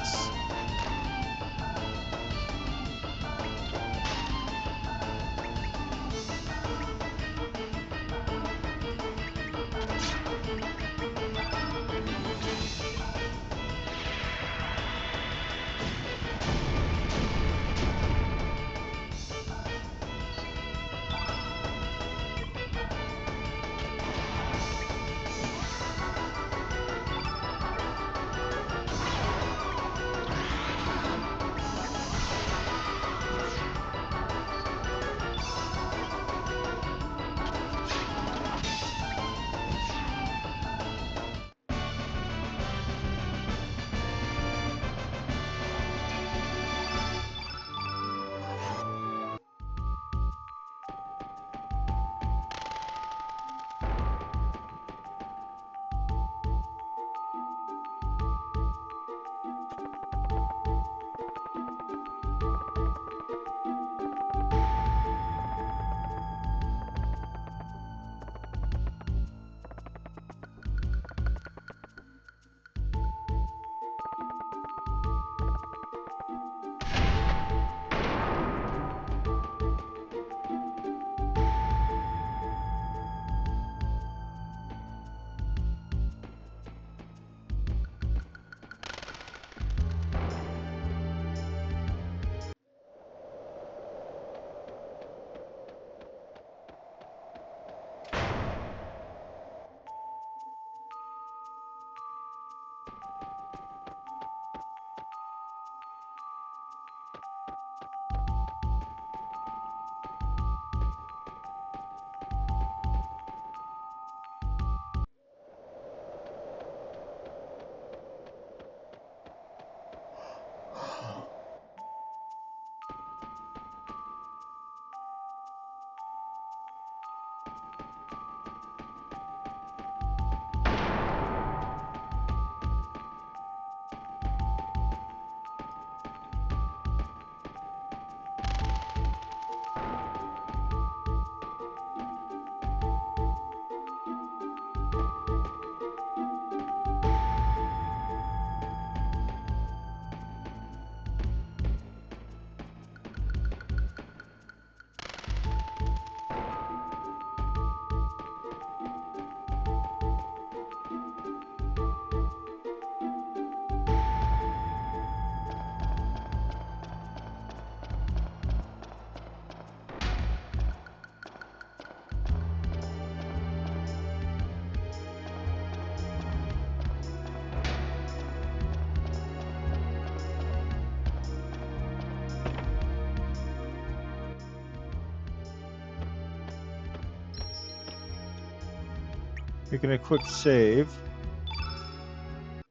Making a quick save.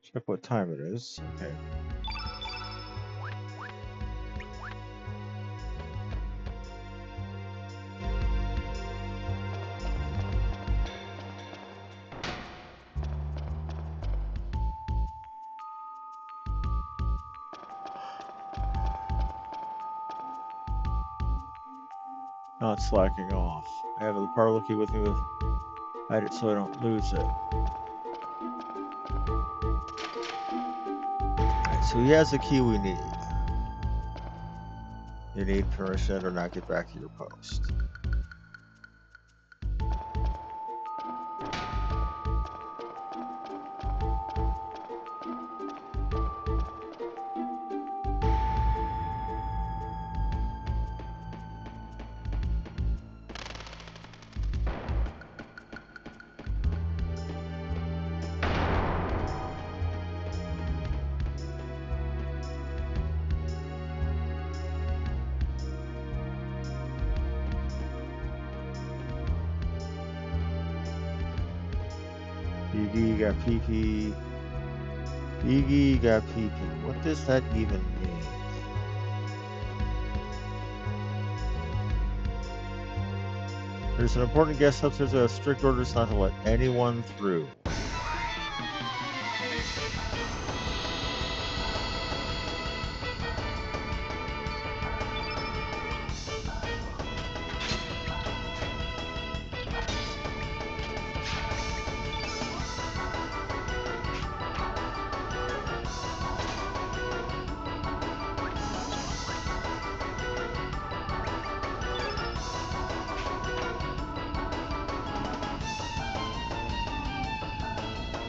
Check what time it is. Okay. Not slacking off. I have the parlor key with me. Hide it so I don't lose it. Alright, so he has the key we need. You need permission or not get back to your post. Iggy got PP. Iggy got PP. What does that even mean? There's an important guest upstairs who has strict orders not to let anyone through.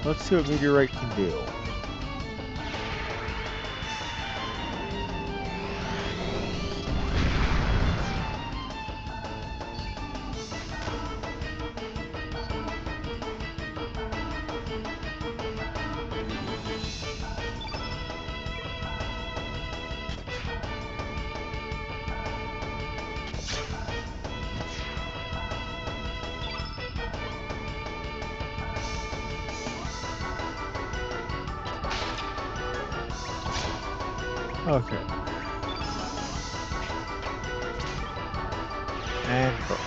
Let's see what meteorite can do. Okay. And burn.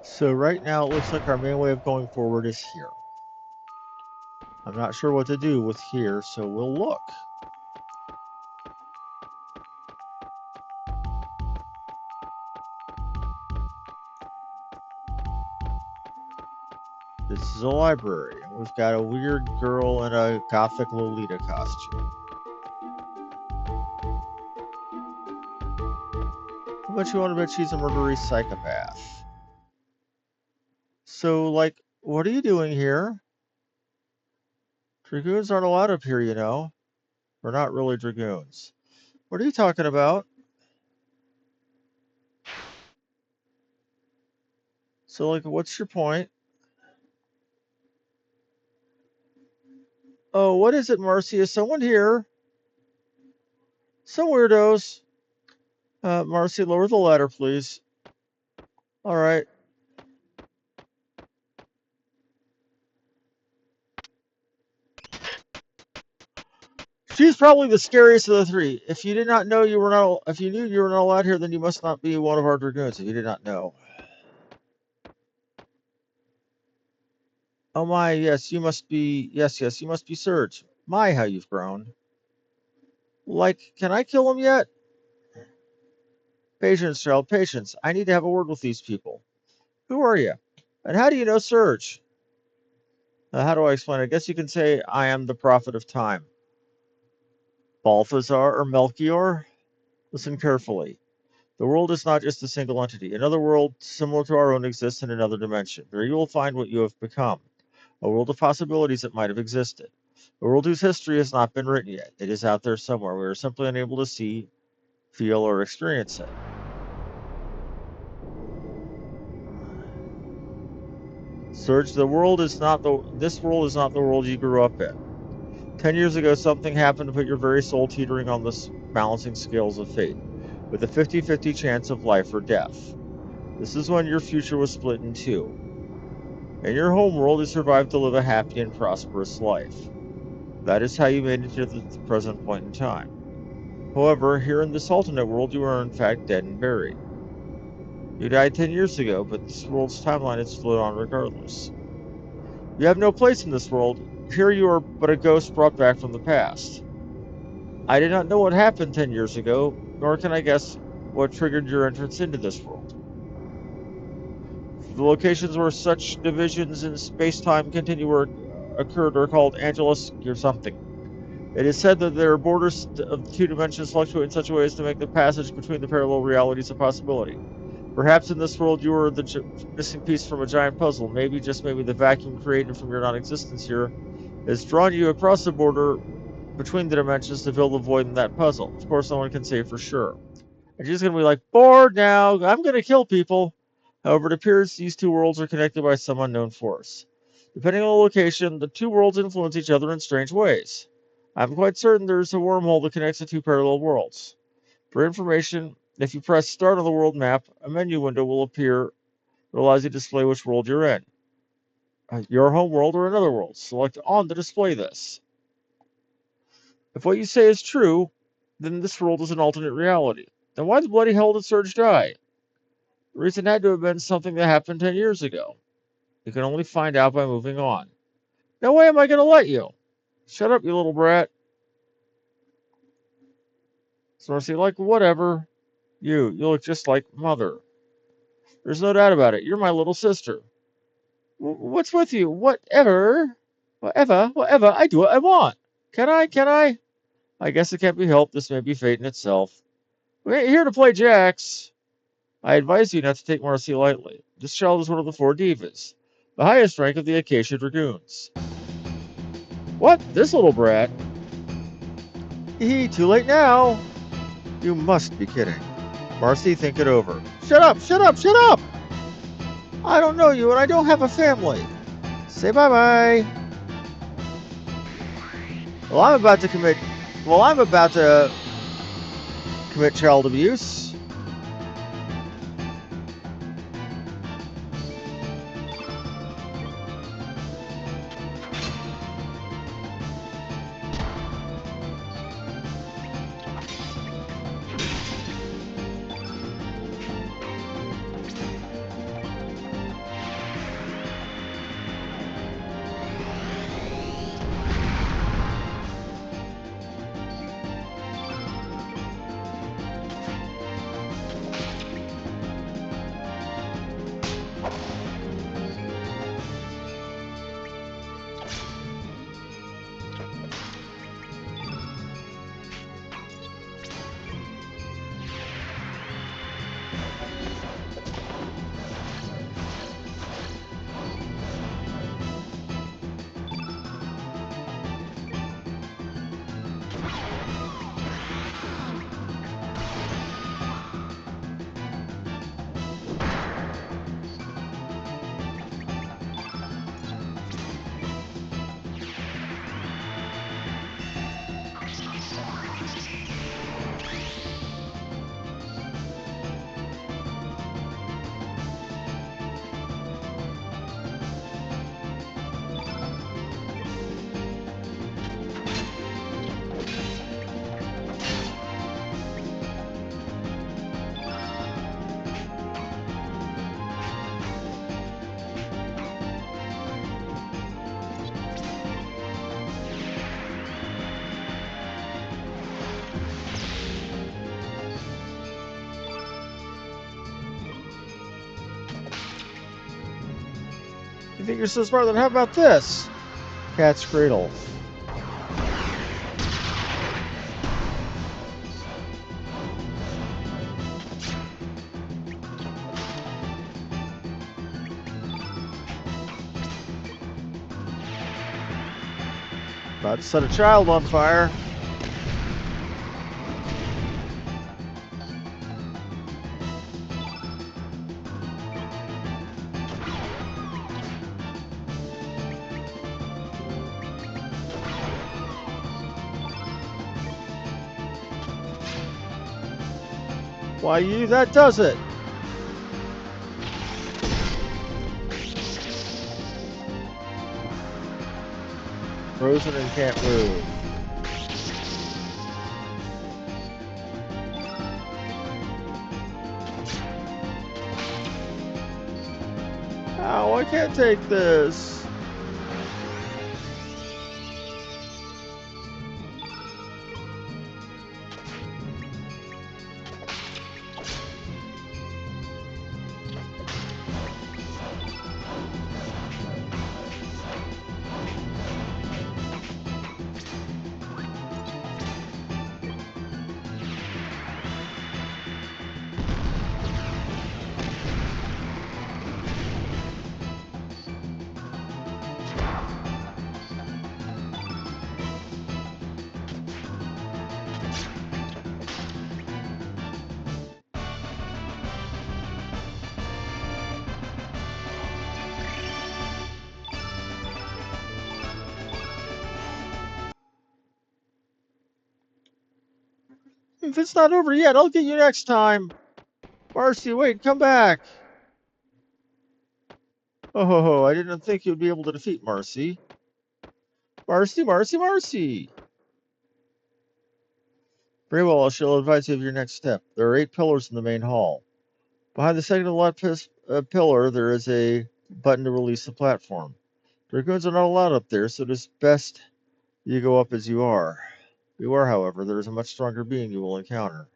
So right now it looks like our main way of going forward is here. I'm not sure what to do with here, so we'll look. This is a library, and we've got a weird girl in a gothic Lolita costume. How much you want to bet she's a murderous psychopath? So, like, what are you doing here? Dragoons aren't allowed up here, you know. We're not really dragoons. What are you talking about? So, like, what's your point? Oh, what is it, Marcy? Is someone here? Some weirdos. Marcy, lower the ladder, please. All right. She's probably the scariest of the three. If you did not know you were not, if you knew you were not allowed here, then you must not be one of our dragoons. If you did not know. Oh my, yes, you must be. Yes, yes, you must be Surge. My, how you've grown. Like, can I kill him yet? Patience, child, patience. I need to have a word with these people. Who are you? And how do you know Surge? How do I explain it? I guess you can say I am the prophet of time. Balthazar or Melchior? Listen carefully. The world is not just a single entity. Another world similar to our own exists in another dimension. There you will find what you have become. A world of possibilities that might have existed. A world whose history has not been written yet. It is out there somewhere. We are simply unable to see, feel, or experience it. Surge, this world is not the world you grew up in. 10 years ago, something happened to put your very soul teetering on the balancing scales of fate, with a 50-50 chance of life or death. This is when your future was split in two. In your home world, you survived to live a happy and prosperous life. That is how you made it to the present point in time. However, here in this alternate world, you are in fact dead and buried. You died 10 years ago, but this world's timeline has flowed on regardless. You have no place in this world. Here you are but a ghost brought back from the past. I did not know what happened 10 years ago, nor can I guess what triggered your entrance into this world. The locations where such divisions in space-time occurred are called Angelus or something. It is said that their borders of the two dimensions fluctuate in such a way as to make the passage between the parallel realities a possibility. Perhaps in this world you are the missing piece from a giant puzzle. Maybe, just maybe, the vacuum created from your non-existence here has drawn you across the border between the dimensions to fill the void in that puzzle. Of course, no one can say for sure. And she's going to be like, bored now, I'm going to kill people. However, it appears these two worlds are connected by some unknown force. Depending on the location, the two worlds influence each other in strange ways. I'm quite certain there's a wormhole that connects the two parallel worlds. For information, if you press Start on the world map, a menu window will appear that allows you to display which world you're in. Your home world or another world. Select On to display this. If what you say is true, then this world is an alternate reality. Then why the bloody hell did Surge die? The reason had to have been something that happened 10 years ago. You can only find out by moving on. No way am I going to let you. Shut up, you little brat. Snorsy, like, whatever. You look just like Mother. There's no doubt about it. You're my little sister. What's with you? Whatever. Whatever. I do what I want. Can I? I guess it can't be helped. This may be fate in itself. We ain't here to play jacks. I advise you not to take Marcy lightly. This child is one of the four divas, the highest rank of the Acacia Dragoons. What? This little brat? Hee, too late now. You must be kidding. Marcy, think it over. Shut up, shut up, shut up! I don't know you and I don't have a family. Say bye-bye. Well, I'm about to commit child abuse. You think you're so smart, then how about this? Cat's cradle. About to set a child on fire. Why, you, that does it. Frozen and can't move. Ow, I can't take this. If it's not over yet, I'll get you next time. Marcy, wait, come back. Oh, ho, ho, I didn't think you'd be able to defeat Marcy. Marcy, Marcy, Marcy. Very well, I shall advise you of your next step. There are 8 pillars in the main hall. Behind the second to the left pillar, there is a button to release the platform. Dragoons are not allowed up there, so it is best you go up as you are. Beware, however, there is a much stronger being you will encounter.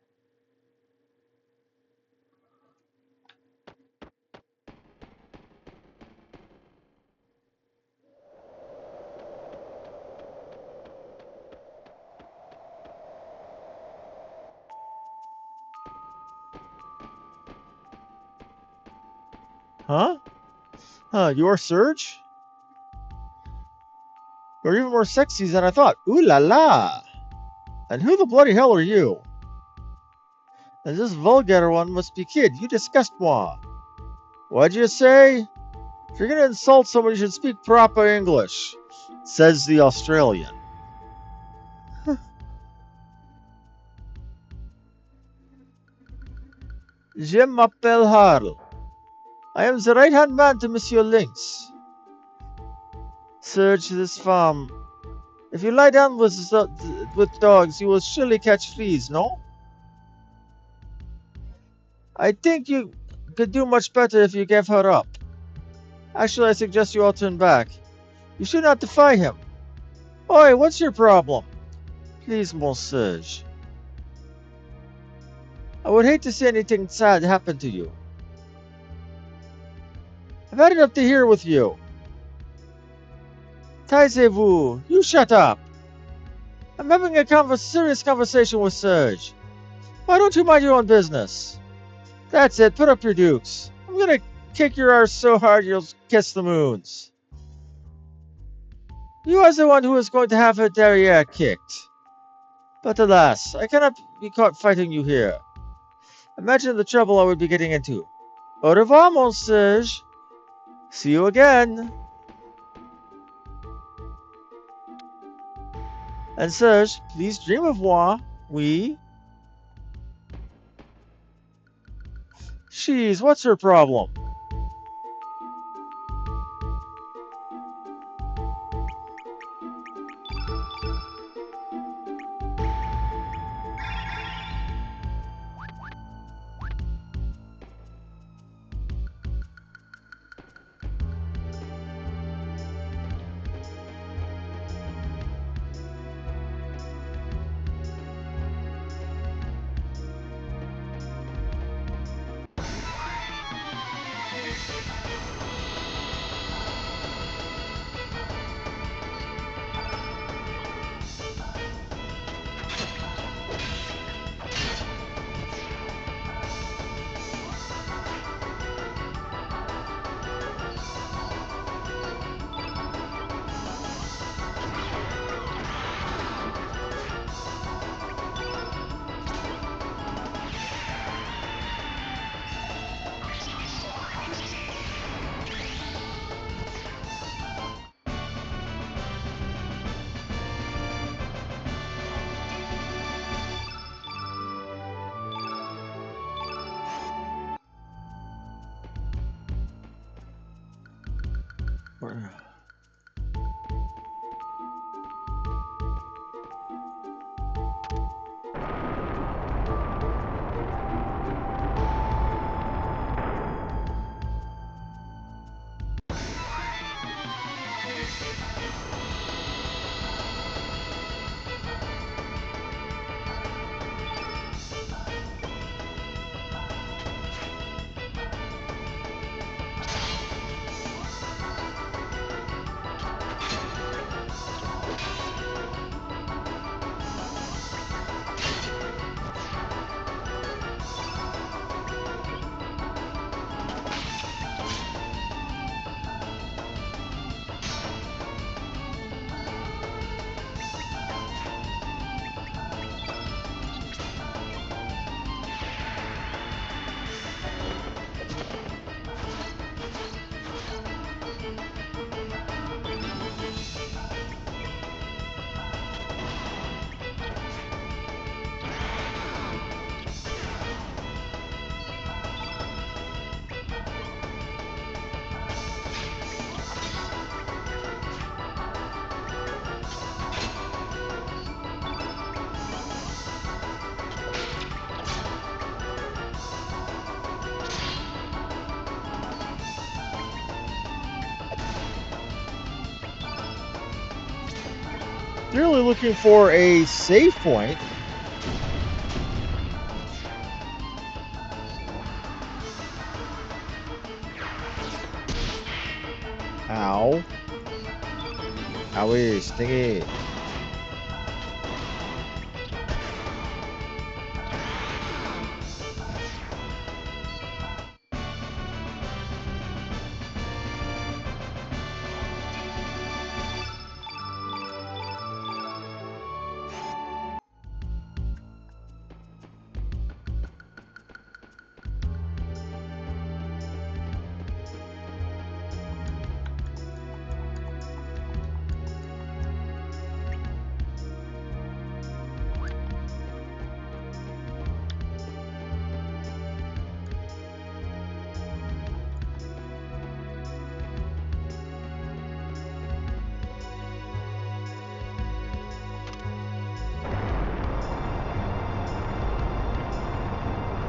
Huh? Huh, you are Surge? You're even more sexy than I thought. Ooh la la! And who the bloody hell are you? And this vulgar one must be Kid. You disgust moi. What'd you say? If you're gonna insult someone, you should speak proper English, says the Australian. Je m'appelle Harl. I am the right-hand man to Monsieur Lynx. Search this farm. If you lie down with dogs, you will surely catch fleas, no? I think you could do much better if you gave her up. Actually, I suggest you all turn back. You should not defy him. Oi, what's your problem? Please, Monsieur. I would hate to see anything sad happen to you. I've had it up to here with you. Taisez-vous, you shut up. I'm having a serious conversation with Serge. Why don't you mind your own business? That's it, put up your dukes. I'm gonna kick your arse so hard you'll kiss the moons. You are the one who is going to have her derriere kicked. But alas, I cannot be caught fighting you here. Imagine the trouble I would be getting into. Au revoir, mon Serge. See you again. And Serge, please dream of moi. Oui. Jeez, what's her problem? Really looking for a save point. Ow. Owie, stingy.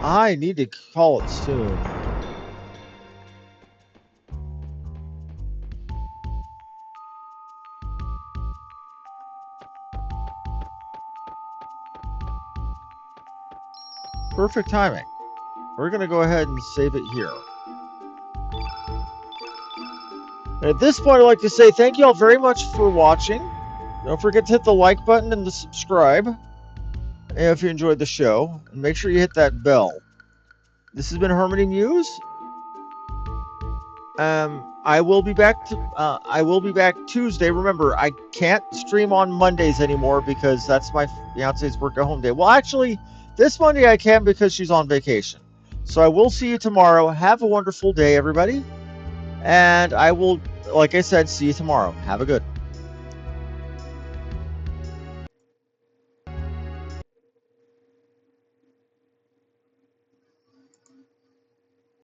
I need to call it soon. Perfect timing. We're going to go ahead and save it here. And at this point, I'd like to say thank you all very much for watching. Don't forget to hit the like button and the subscribe if you enjoyed the show. And make sure you hit that bell. This has been Harmony Muse. I will be back. I will be back Tuesday. Remember, I can't stream on Mondays anymore because that's my fiance's work at home day. Well, actually, this Monday I can because she's on vacation. So I will see you tomorrow. Have a wonderful day, everybody. And I will, like I said, see you tomorrow. Have a good one.